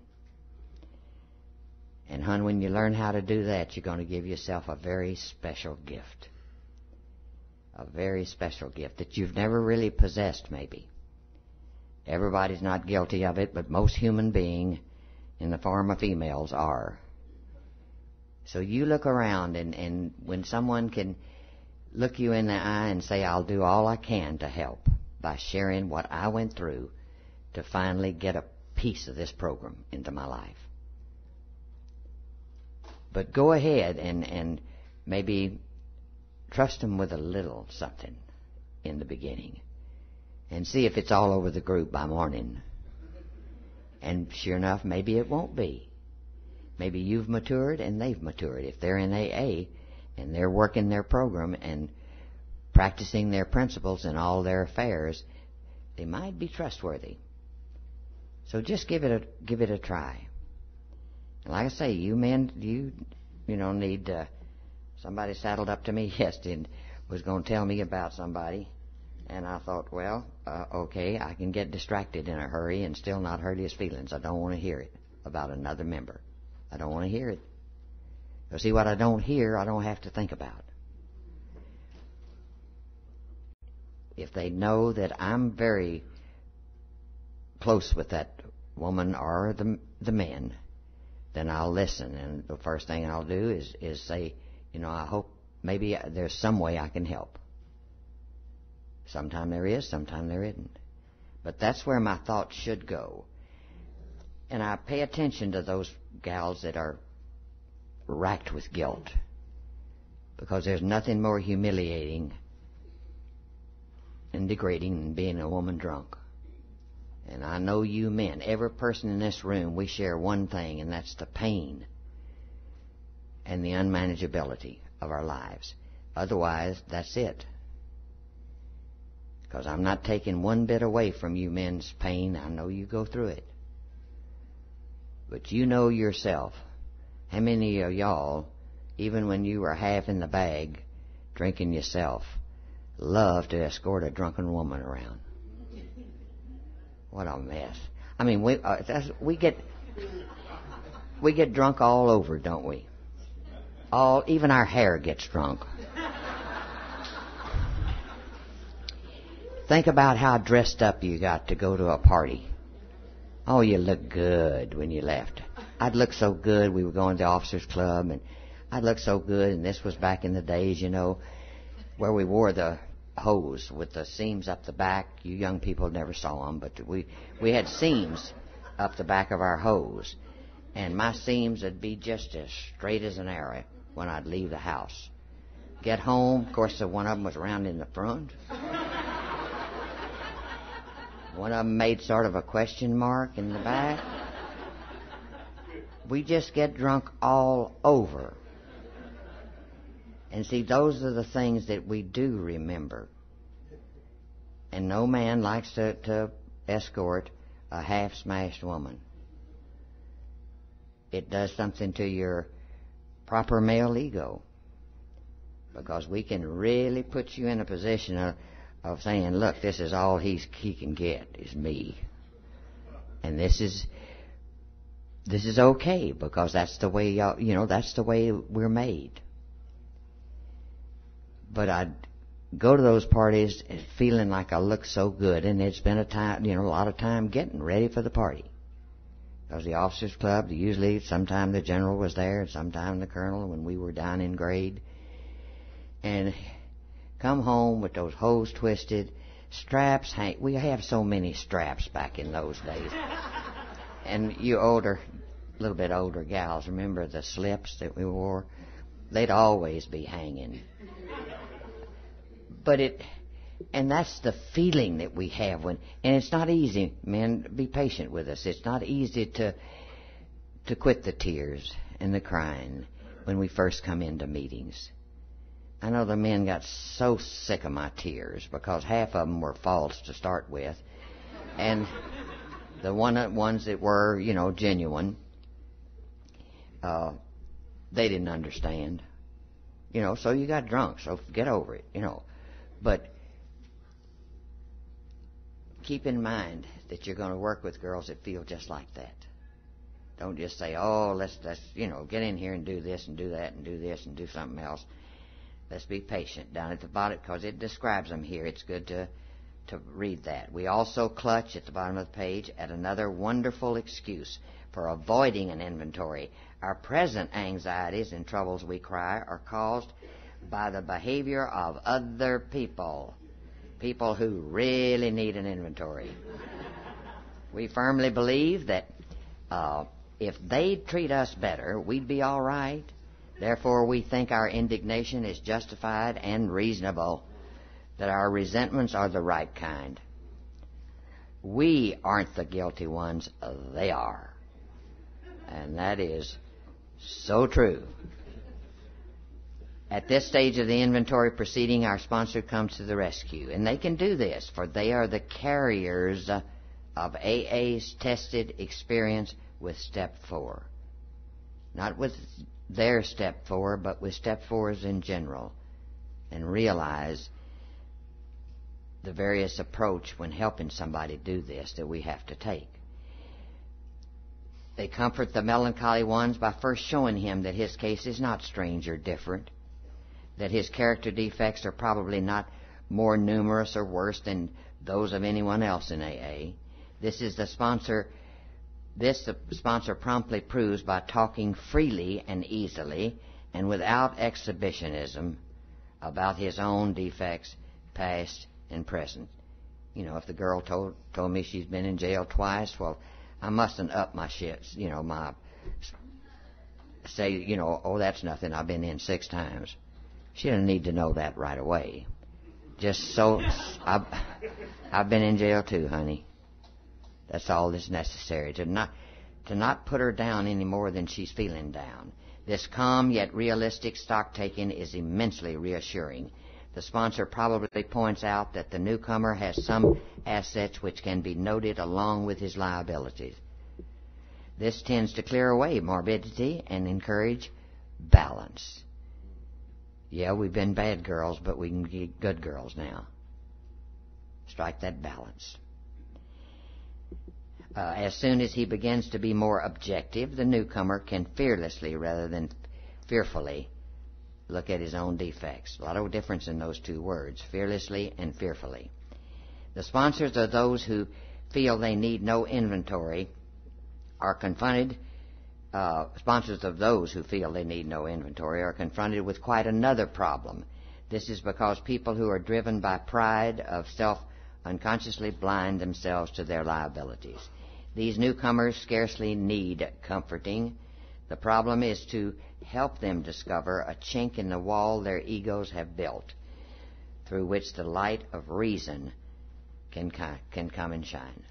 And, hon, when you learn how to do that, you're going to give yourself a very special gift. A very special gift that you've never really possessed, maybe. Everybody's not guilty of it, but most human beings in the form of females are. So you look around, and when someone can look you in the eye and say, I'll do all I can to help by sharing what I went through to finally get a piece of this program into my life. But go ahead and maybe trust them with a little something in the beginning. And see if it's all over the group by morning. And sure enough, maybe it won't be. Maybe you've matured and they've matured. If they're in AA and they're working their program and practicing their principles in all their affairs, they might be trustworthy. So just give it a try. Like I say, you men, you need somebody saddled up to me yesterday and was going to tell me about somebody. And I thought, well, okay, I can get distracted in a hurry and still not hurt his feelings. I don't want to hear it about another member. I don't want to hear it. Because see, what I don't hear, I don't have to think about. If they know that I'm very close with that woman or the men, then I'll listen. And the first thing I'll do is say, I hope maybe there's some way I can help. Sometime there is, sometime there isn't. But that's where my thoughts should go. And I pay attention to those gals that are racked with guilt, because there's nothing more humiliating and degrading than being a woman drunk. And I know you men, every person in this room, we share one thing, and that's the pain and the unmanageability of our lives. Otherwise, that's it. Because I'm not taking one bit away from you men's pain. I know you go through it. But you know yourself, how many of y'all, even when you were half in the bag, drinking yourself, love to escort a drunken woman around? What a mess. I mean, we get drunk all over, don't we? Even our hair gets drunk. Think about how dressed up you got to go to a party. Oh, you look good when you left. I'd look so good. We were going to the officers' club, and I'd look so good. And this was back in the days, where we wore the hose with the seams up the back. You young people never saw them, but we had seams up the back of our hose. And my seams would be just as straight as an arrow when I'd leave the house. Get home, of course, one of them was round in the front. One of them made sort of a question mark in the back. We just get drunk all over. And see, those are the things that we do remember. And no man likes to escort a half-smashed woman. It does something to your proper male ego. Because we can really put you in a position of saying, look, this is all he can get, is me. And this is okay, because that's the way that's the way we're made. But I'd go to those parties feeling like I look so good, and it's been a lot of time getting ready for the party. Because the officers' club, usually sometime the general was there, and sometime the colonel when we were down in grade. And come home with those hose twisted, straps we have so many straps back in those days. And you little bit older gals, remember the slips that we wore? They'd always be hanging. And that's the feeling that we have and it's not easy, men, be patient with us. It's not easy to quit the tears and the crying when we first come into meetings. I know the men got so sick of my tears because half of them were false to start with. And the ones that were, genuine, they didn't understand. So you got drunk, so get over it, But keep in mind that you're going to work with girls that feel just like that. Don't just say, oh, let's get in here and do this and do that and do this and do something else. Let's be patient down at the bottom, because it describes them here. It's good to read that. We also clutch at the bottom of the page at another wonderful excuse for avoiding an inventory. Our present anxieties and troubles, we cry, are caused by the behavior of other people who really need an inventory. We firmly believe that if they'd treat us better, we'd be all right. Therefore, we think our indignation is justified and reasonable, that our resentments are the right kind. We aren't the guilty ones, they are. And that is so true. At this stage of the inventory proceeding, our sponsor comes to the rescue. And they can do this, for they are the carriers of AA's tested experience with Step 4. Not with their Step 4, but with Step 4s in general. And realize the various approach when helping somebody do this that we have to take. They comfort the melancholy ones by first showing him that his case is not strange or different, that his character defects are probably not more numerous or worse than those of anyone else in AA. This the sponsor promptly proves by talking freely and easily and without exhibitionism about his own defects, past and present. You know, if the girl told me she's been in jail twice, well, I mustn't up my shits, say, oh, that's nothing, I've been in 6 times. She doesn't need to know that right away. Just so, I've been in jail too, honey. That's all that's necessary, to not put her down any more than she's feeling down. This calm yet realistic stock-taking is immensely reassuring. The sponsor probably points out that the newcomer has some assets which can be noted along with his liabilities. This tends to clear away morbidity and encourage balance. Yeah, we've been bad girls, but we can be good girls now. Strike that balance. As soon as he begins to be more objective, the newcomer can fearlessly rather than fearfully look at his own defects. A lot of difference in those 2 words, fearlessly and fearfully. The sponsors of those who feel they need no inventory are confronted. Sponsors of those who feel they need no inventory are confronted with quite another problem. This is because people who are driven by pride of self unconsciously blind themselves to their liabilities. These newcomers scarcely need comforting. The problem is to help them discover a chink in the wall their egos have built, through which the light of reason can come and shine.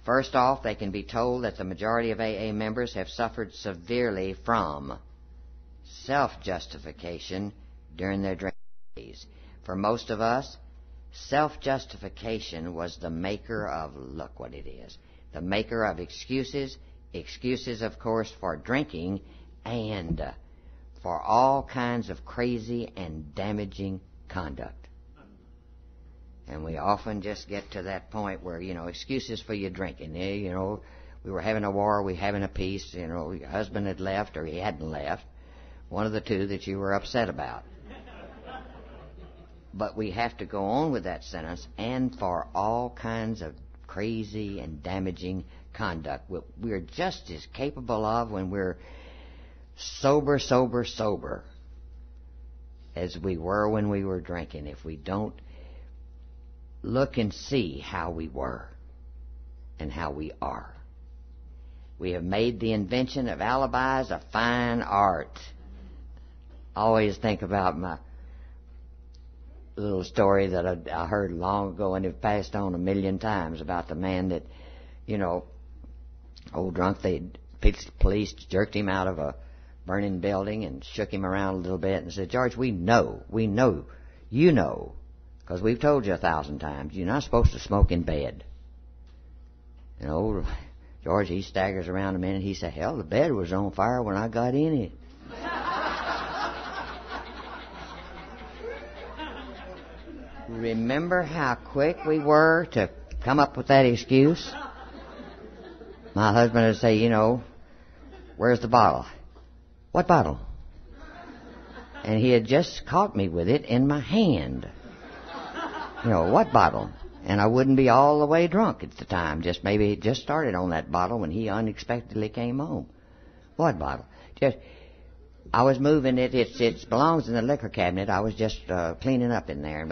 First off, they can be told that the majority of AA members have suffered severely from self-justification during their drinking days. For most of us, self-justification was the maker of, look what it is, the maker of excuses, of course, for drinking and for all kinds of crazy and damaging conduct. And we often just get to that point where, excuses for your drinking. We were having a war, we were having a peace, your husband had left or he hadn't left. One of the 2 that you were upset about. But we have to go on with that sentence, and for all kinds of crazy and damaging conduct. We're just as capable of when we're sober as we were when we were drinking, if we don't look and see how we were and how we are. We have made the invention of alibis a fine art. I always think about my little story that I heard long ago and have passed on 1,000,000 times about the man that, old drunk, police jerked him out of a burning building and shook him around a little bit and said, George, we know, you know, because we've told you 1,000 times, you're not supposed to smoke in bed. George, he staggers around a minute. He said, hell, the bed was on fire when I got in it. Remember how quick we were to come up with that excuse? My husband would say, where's the bottle? What bottle? And he had just caught me with it in my hand. What bottle? And I wouldn't be all the way drunk at the time. Maybe just started on that bottle when he unexpectedly came home. What bottle? I was moving it. It belongs in the liquor cabinet. I was just cleaning up in there.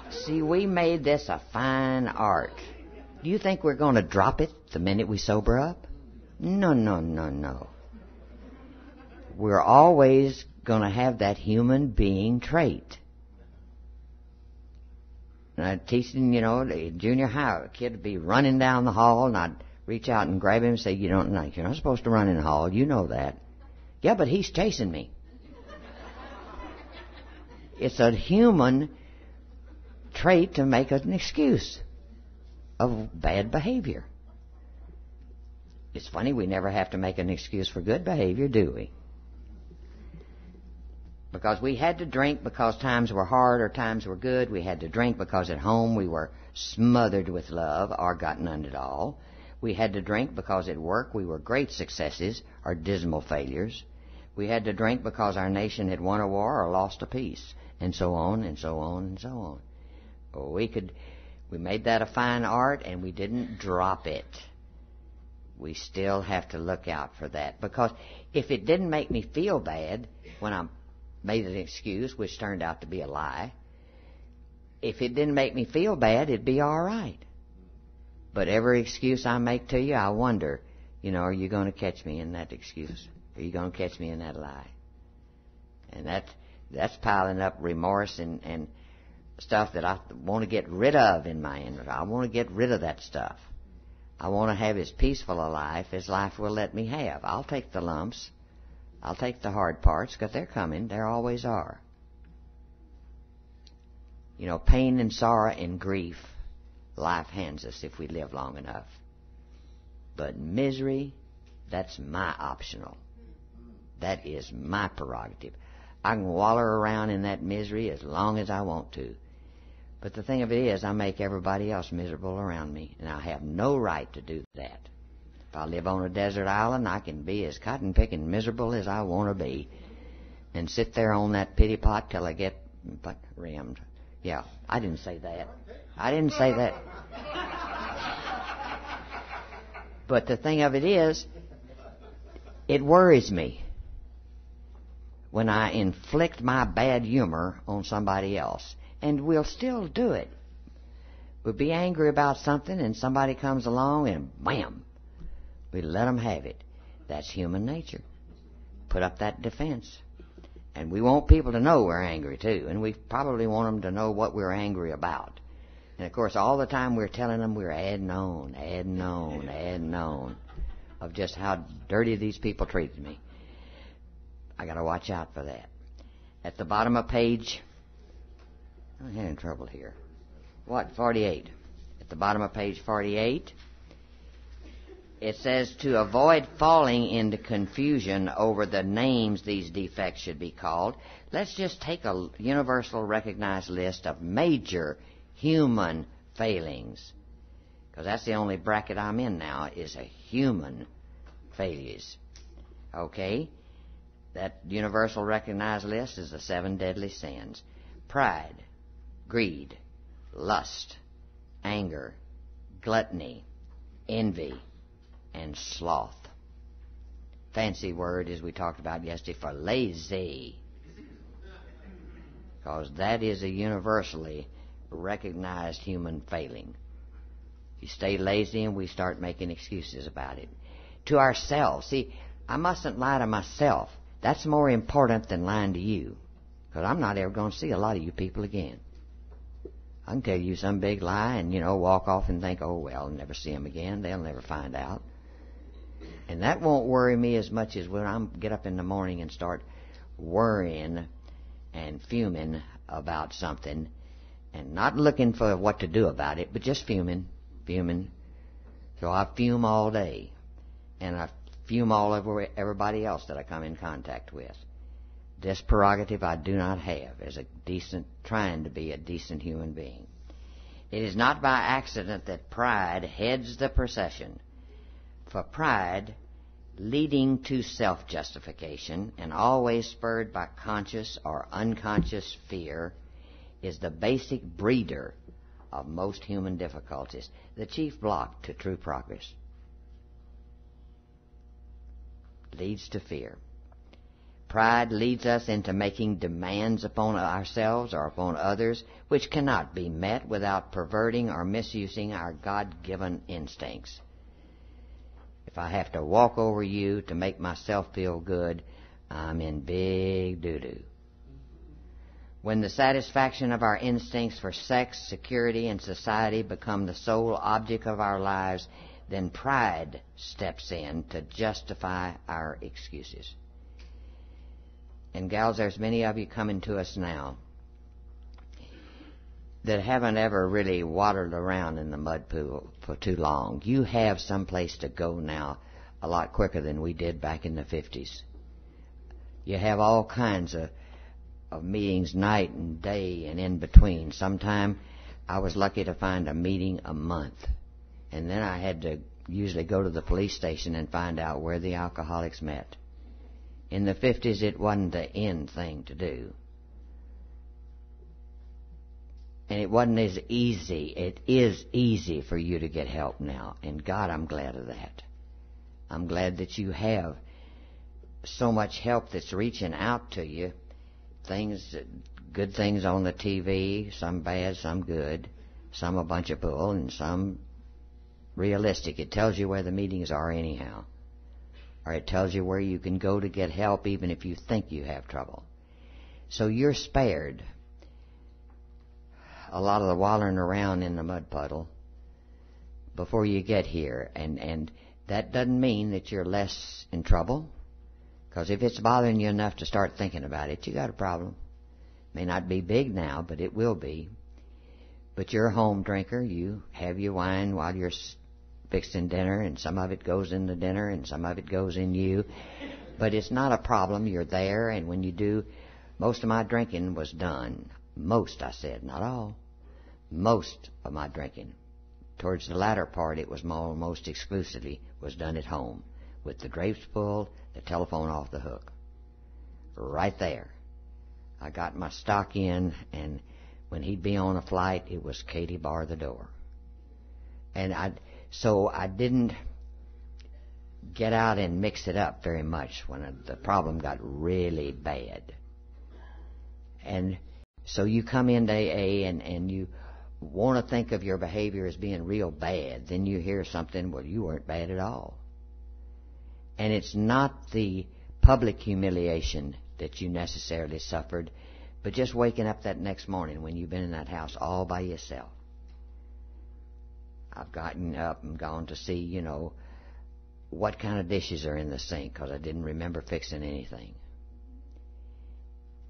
See, we made this a fine art. Do you think we're going to drop it the minute we sober up? No. We're always going to have that human being trait. And I'd teaching, the junior high, a kid would be running down the hall, and I'd reach out and grab him and say, you're not supposed to run in the hall. You know that. Yeah, but he's chasing me. It's a human trait to make an excuse of bad behavior. It's funny, we never have to make an excuse for good behavior, do we? Because we had to drink because times were hard or times were good. We had to drink because at home we were smothered with love or got none at all. We had to drink because at work we were great successes or dismal failures. We had to drink because our nation had won a war or lost a peace, and so on and so on and so on. We made that a fine art, and we didn't drop it. we still have to look out for that. Because if it didn't make me feel bad when I made an excuse, which turned out to be a lie, if it didn't make me feel bad, it'd be all right. But every excuse I make to you, I wonder, are you going to catch me in that excuse? Are you going to catch me in that lie? And that's piling up remorse and stuff that I want to get rid of in my inner. I want to get rid of that stuff. I want to have as peaceful a life as life will let me have. I'll take the lumps. I'll take the hard parts, because they're coming. There always are. Pain and sorrow and grief, life hands us if we live long enough. But misery, that's my optional. That is my prerogative. I can waller around in that misery as long as I want to. But the thing of it is, I make everybody else miserable around me, and I have no right to do that. If I live on a desert island, I can be as cotton-picking miserable as I want to be, and sit there on that pity pot till I get rimmed. Yeah, I didn't say that. I didn't say that. But the thing of it is, it worries me when I inflict my bad humor on somebody else. And we'll still do it. We'll be angry about something, and somebody comes along, and bam, we let them have it. That's human nature. Put up that defense. And we want people to know we're angry, too. And we probably want them to know what we're angry about. And, of course, all the time we're telling them we're adding on of just how dirty these people treated me. I got to watch out for that. At the bottom of page, I'm having trouble here. 48? At the bottom of page 48, it says to avoid falling into confusion over the names these defects should be called, let's just take a universal recognized list of major human failings. Because that's the only bracket I'm in now, is a human failures. Okay? That universal recognized list is the 7 deadly sins. Pride, greed, lust, anger, gluttony, envy, and sloth. Fancy word, as we talked about yesterday, for lazy. Because that is a universally recognized human failing. You stay lazy and we start making excuses about it. To ourselves. See, I mustn't lie to myself. That's more important than lying to you. Because I'm not ever going to see a lot of you people again. I can tell you some big lie and, walk off and think, oh, well, I'll never see them again. They'll never find out. And that won't worry me as much as when I get up in the morning and start worrying and fuming about something and not looking for what to do about it, but just fuming. So I fume all day. And I fume all over everybody else that I come in contact with. This prerogative I do not have as trying to be a decent human being. It is not by accident that pride heads the procession. For pride, leading to self-justification and always spurred by conscious or unconscious fear, is the basic breeder of most human difficulties, the chief block to true progress. Leads to fear. Pride leads us into making demands upon ourselves or upon others which cannot be met without perverting or misusing our God-given instincts. If I have to walk over you to make myself feel good, I'm in big doo-doo. When the satisfaction of our instincts for sex, security, and society become the sole object of our lives, then pride steps in to justify our excuses. And gals, there's many of you coming to us now that haven't ever really waddled around in the mud pool for too long. You have some place to go now a lot quicker than we did back in the 50s. You have all kinds of meetings night and day and in between. Sometime I was lucky to find a meeting a month. And then I had to usually go to the police station and find out where the alcoholics met. In the 50s, it wasn't the in thing to do. And it wasn't as easy. It is easy for you to get help now. And God, I'm glad of that. I'm glad that you have so much help that's reaching out to you. Good things on the TV, some bad, some good, some a bunch of bull, and some realistic. It tells you where the meetings are anyhow. Or it tells you where you can go to get help even if you think you have trouble. So you're spared a lot of the wallering around in the mud puddle before you get here. And that doesn't mean that you're less in trouble. Because if it's bothering you enough to start thinking about it, you got a problem. May not be big now, but it will be. But you're a home drinker. You have your wine while you're fixing dinner, and some of it goes in the dinner, and some of it goes in you. But it's not a problem. You're there, and when you do, most of my drinking was done. Most, I said, not all. Most of my drinking. Towards the latter part, it was almost exclusively was done at home, with the drapes pulled, the telephone off the hook. Right there. I got my stock in, and when he'd be on a flight, it was Katie bar the door. And so I didn't get out and mix it up very much when the problem got really bad. And so you come into AA and you want to think of your behavior as being real bad. Then you hear something, well, you weren't bad at all. And it's not the public humiliation that you necessarily suffered, but just waking up that next morning when you've been in that house all by yourself. I've gotten up and gone to see, what kind of dishes are in the sink, because I didn't remember fixing anything.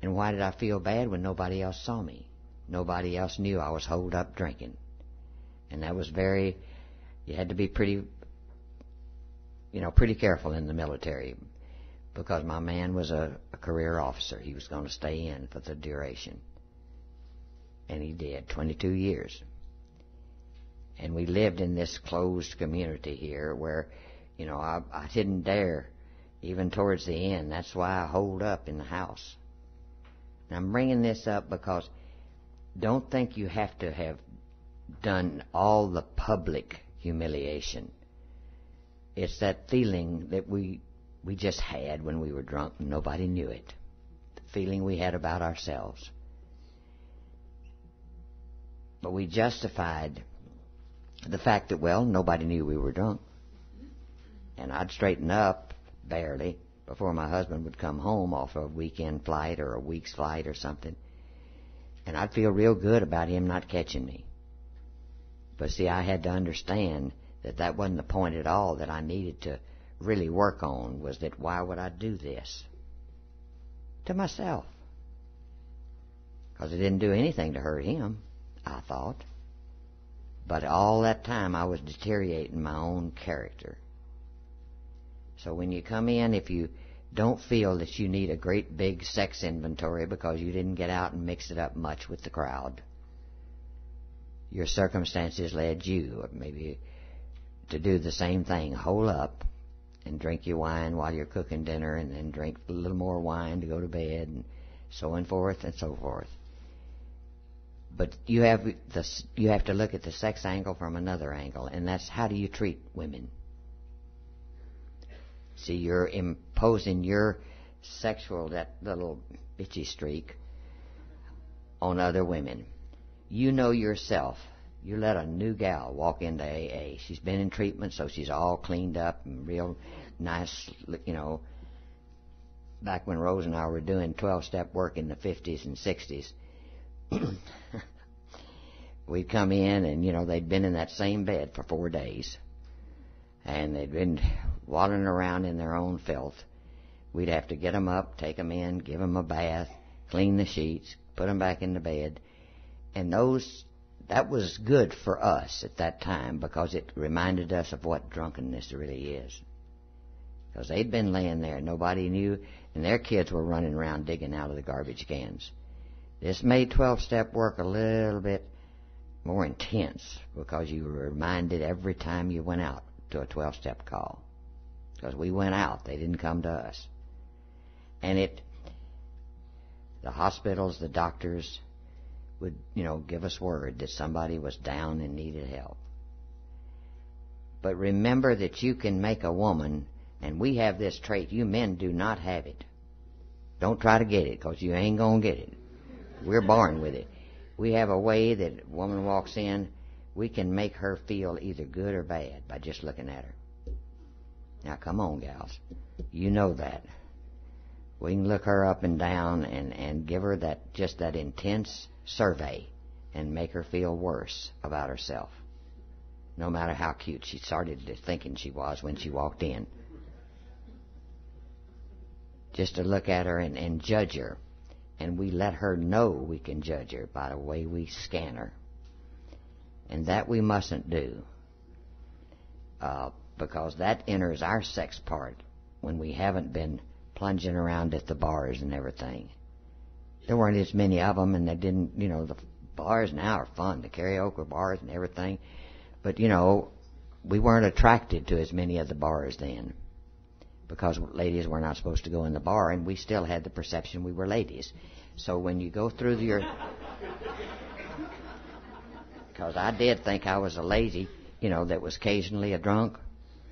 And why did I feel bad when nobody else saw me? Nobody else knew I was holed up drinking. And that was you had to be pretty careful in the military, because my man was a career officer. He was going to stay in for the duration. And he did, 22 years. And we lived in this closed community here where, I didn't dare, even towards the end. That's why I holed up in the house. And I'm bringing this up because don't think you have to have done all the public humiliation. It's that feeling that we just had when we were drunk and nobody knew it. The feeling we had about ourselves. But we justified the fact that, nobody knew we were drunk. And I'd straighten up, barely, before my husband would come home off a weekend flight or a week's flight or something. And I'd feel real good about him not catching me. But see, I had to understand that wasn't the point at all that I needed to really work on, was that why would I do this? To myself. Because it didn't do anything to hurt him, I thought. But all that time I was deteriorating my own character. So when you come in, if you don't feel that you need a great big sex inventory because you didn't get out and mix it up much with the crowd, your circumstances led you maybe to do the same thing. Hole up and drink your wine while you're cooking dinner, and then drink a little more wine to go to bed, and so on forth and so forth. But you have to look at the sex angle from another angle, and that's how do you treat women? See, you're imposing your sexual, that little bitchy streak, on other women. You know yourself. You let a new gal walk into AA. She's been in treatment, so she's all cleaned up and real nice, back when Rose and I were doing 12-step work in the 50s and 60s. We'd come in and, they'd been in that same bed for 4 days. And they'd been wallowing around in their own filth. We'd have to get them up, take them in, give them a bath, clean the sheets, put them back in the bed. And that was good for us at that time, because it reminded us of what drunkenness really is. Because they'd been laying there, nobody knew, and their kids were running around digging out of the garbage cans. This made 12-step work a little bit more intense, because you were reminded every time you went out to a 12-step call. Because we went out, they didn't come to us. And the hospitals, the doctors would, give us word that somebody was down and needed help. But remember that you can make a woman And we have this trait. You men do not have it. Don't try to get it, because you ain't going to get it. We're born with it. We have a way that a woman walks in, we can make her feel either good or bad by just looking at her. Now, come on, gals. You know that. We can look her up and down and give her that intense survey and make her feel worse about herself, no matter how cute she started thinking she was when she walked in. Just to look at her and judge her. And we let her know we can judge her by the way we scan her. And that we mustn't do. Because that enters our sex part when we haven't been plunging around at the bars and everything. There weren't as many of them, and they didn't, the bars now are fun, the karaoke bars and everything. But, we weren't attracted to as many of the bars then, because ladies were not supposed to go in the bar, and we still had the perception we were ladies. So when you go through because I did think I was a lazy, that was occasionally a drunk.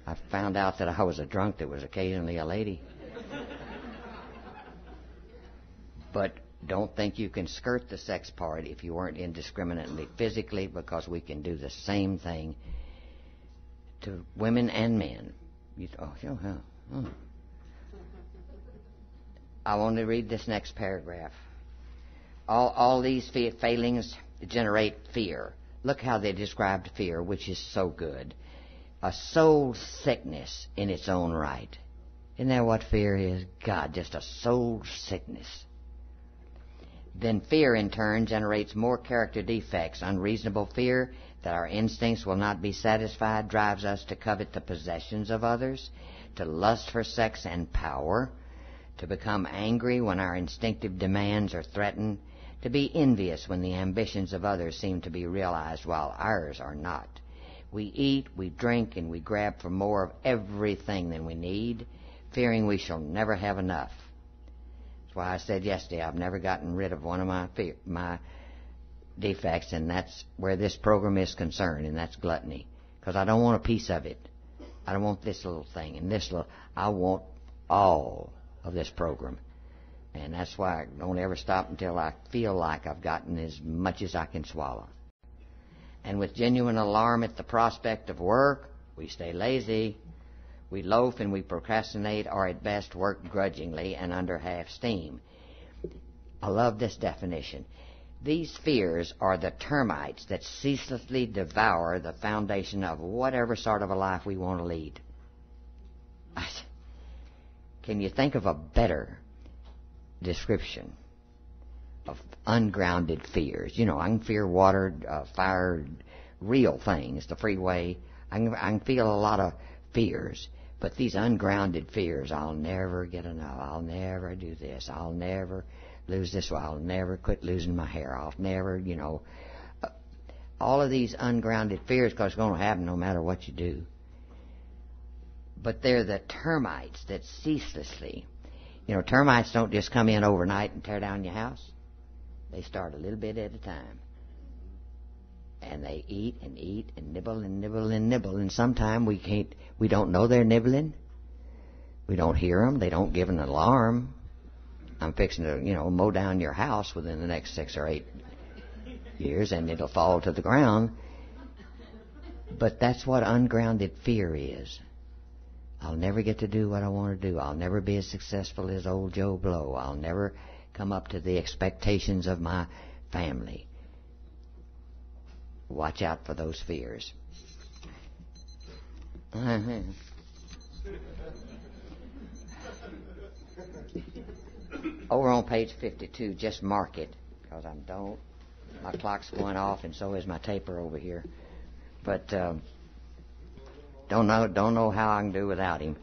I found out that I was a drunk that was occasionally a lady. But don't think you can skirt the sex part if you weren't indiscriminately physically, because we can do the same thing to women and men. I want to read this next paragraph. All these failings generate fear. Look how they described fear, which is so good. A soul sickness in its own right. Isn't that what fear is? God, just a soul sickness. Then fear, in turn, generates more character defects. Unreasonable fear that our instincts will not be satisfied drives us to covet the possessions of others, to lust for sex and power, to become angry when our instinctive demands are threatened, to be envious when the ambitions of others seem to be realized while ours are not. We eat, we drink, and we grab for more of everything than we need, fearing we shall never have enough. That's why I said yesterday I've never gotten rid of one of my defects, and that's where this program is concerned, and that's gluttony. Because I don't want a piece of it. I don't want this little thing and this little. I want all of this program. And that's why I don't ever stop until I feel like I've gotten as much as I can swallow. And with genuine alarm at the prospect of work, we stay lazy. We loaf and we procrastinate, or at best work grudgingly and under half steam. I love this definition. These fears are the termites that ceaselessly devour the foundation of whatever sort of a life we want to lead. Can you think of a better description of ungrounded fears? I can fear water, fire, real things, the freeway. I can feel a lot of fears. But these ungrounded fears, I'll never get enough. I'll never do this. I'll never lose this. I'll never quit losing my hair. I'll never, all of these ungrounded fears, because it's going to happen no matter what you do. But they're the termites that ceaselessly, termites don't just come in overnight and tear down your house. They start a little bit at a time. And they eat and eat and nibble and nibble and nibble. And sometimes we don't know they're nibbling. We don't hear them. They don't give an alarm. I'm fixing to, mow down your house within the next 6 or 8 years, and it'll fall to the ground. But that's what ungrounded fear is. I'll never get to do what I want to do. I'll never be as successful as old Joe Blow. I'll never come up to the expectations of my family. Watch out for those fears. Over on page 52, just mark it, because my clock's going off, and so is my taper over here. But don't know how I can do without him.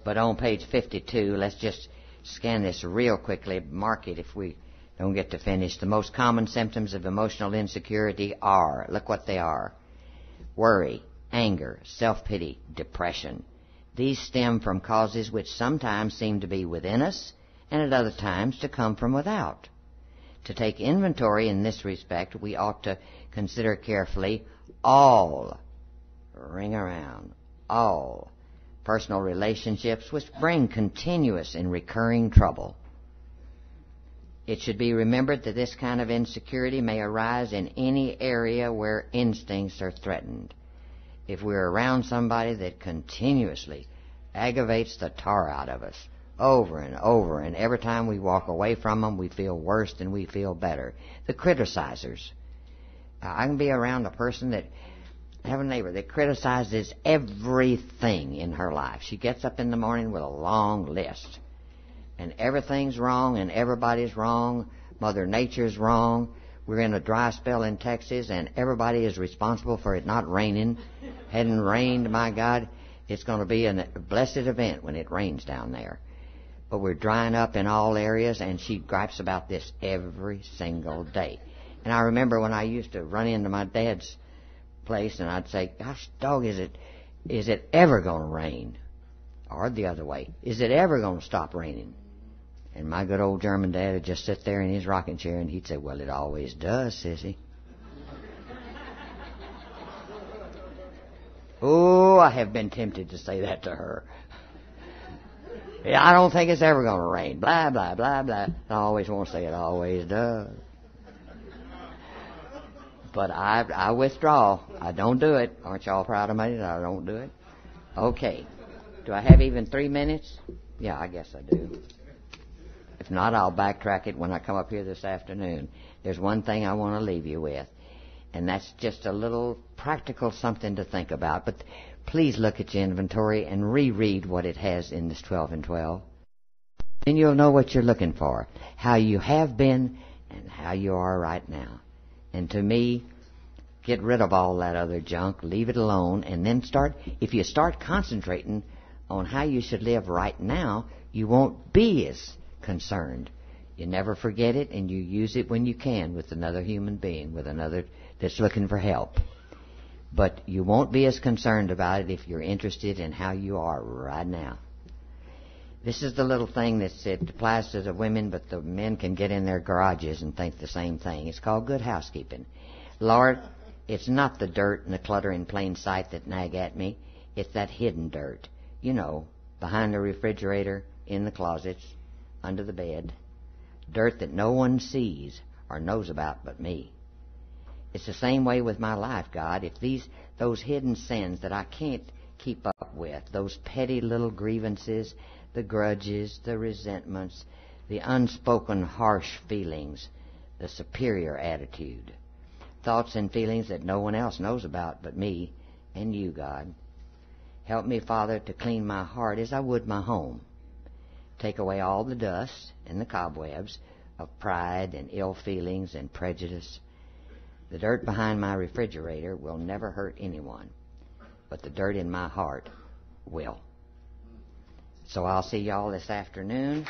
But on page 52, let's just scan this real quickly. Mark it if we don't get to finish. The most common symptoms of emotional insecurity are, look what they are: worry, anger, self-pity, depression. These stem from causes which sometimes seem to be within us, and at other times to come from without. To take inventory in this respect, we ought to consider carefully all personal relationships which bring continuous and recurring trouble. It should be remembered that this kind of insecurity may arise in any area where instincts are threatened. If we're around somebody that continuously aggravates the tar out of us over and over, and every time we walk away from them, we feel worse than we feel better. The criticizers. I can be around a person that, I have a neighbor that criticizes everything in her life. She gets up in the morning with a long list. And everything's wrong and everybody's wrong. Mother Nature's wrong. We're in a dry spell in Texas and everybody is responsible for it not raining. Hadn't rained, my God, it's going to be a blessed event when it rains down there. But we're drying up in all areas, and she gripes about this every single day. And I remember when I used to run into my dad's place and I'd say, gosh, dog, is it ever going to rain? Or the other way, is it ever going to stop raining? And my good old German dad would just sit there in his rocking chair and he'd say, well, it always does, sissy. Oh, I have been tempted to say that to her. Yeah, I don't think it's ever going to rain. Blah, blah, blah, blah. I always want to say it always does. But I withdraw. I don't do it. Aren't y'all proud of me that I don't do it? Okay. Do I have even 3 minutes? Yeah, I guess I do. If not, I'll backtrack it when I come up here this afternoon. There's one thing I want to leave you with, and that's just a little practical something to think about. But please look at your inventory and reread what it has in this 12 and 12. Then you'll know what you're looking for, how you have been and how you are right now. And to me, get rid of all that other junk, leave it alone, and then if you start concentrating on how you should live right now, you won't be as concerned. You never forget it, and you use it when you can with another human being, with another that's looking for help. But you won't be as concerned about it if you're interested in how you are right now. This is the little thing it applies to the women, but the men can get in their garages and think the same thing. It's called good housekeeping. Lord, it's not the dirt and the clutter in plain sight that nag at me. It's that hidden dirt. You know, behind the refrigerator, in the closets, under the bed. Dirt that no one sees or knows about but me. It's the same way with my life, God. If those hidden sins that I can't keep up with, those petty little grievances, the grudges, the resentments, the unspoken harsh feelings, the superior attitude, thoughts and feelings that no one else knows about but me and you, God. Help me, Father, to clean my heart as I would my home. Take away all the dust and the cobwebs of pride and ill feelings and prejudice. The dirt behind my refrigerator will never hurt anyone, but the dirt in my heart will. So I'll see y'all this afternoon.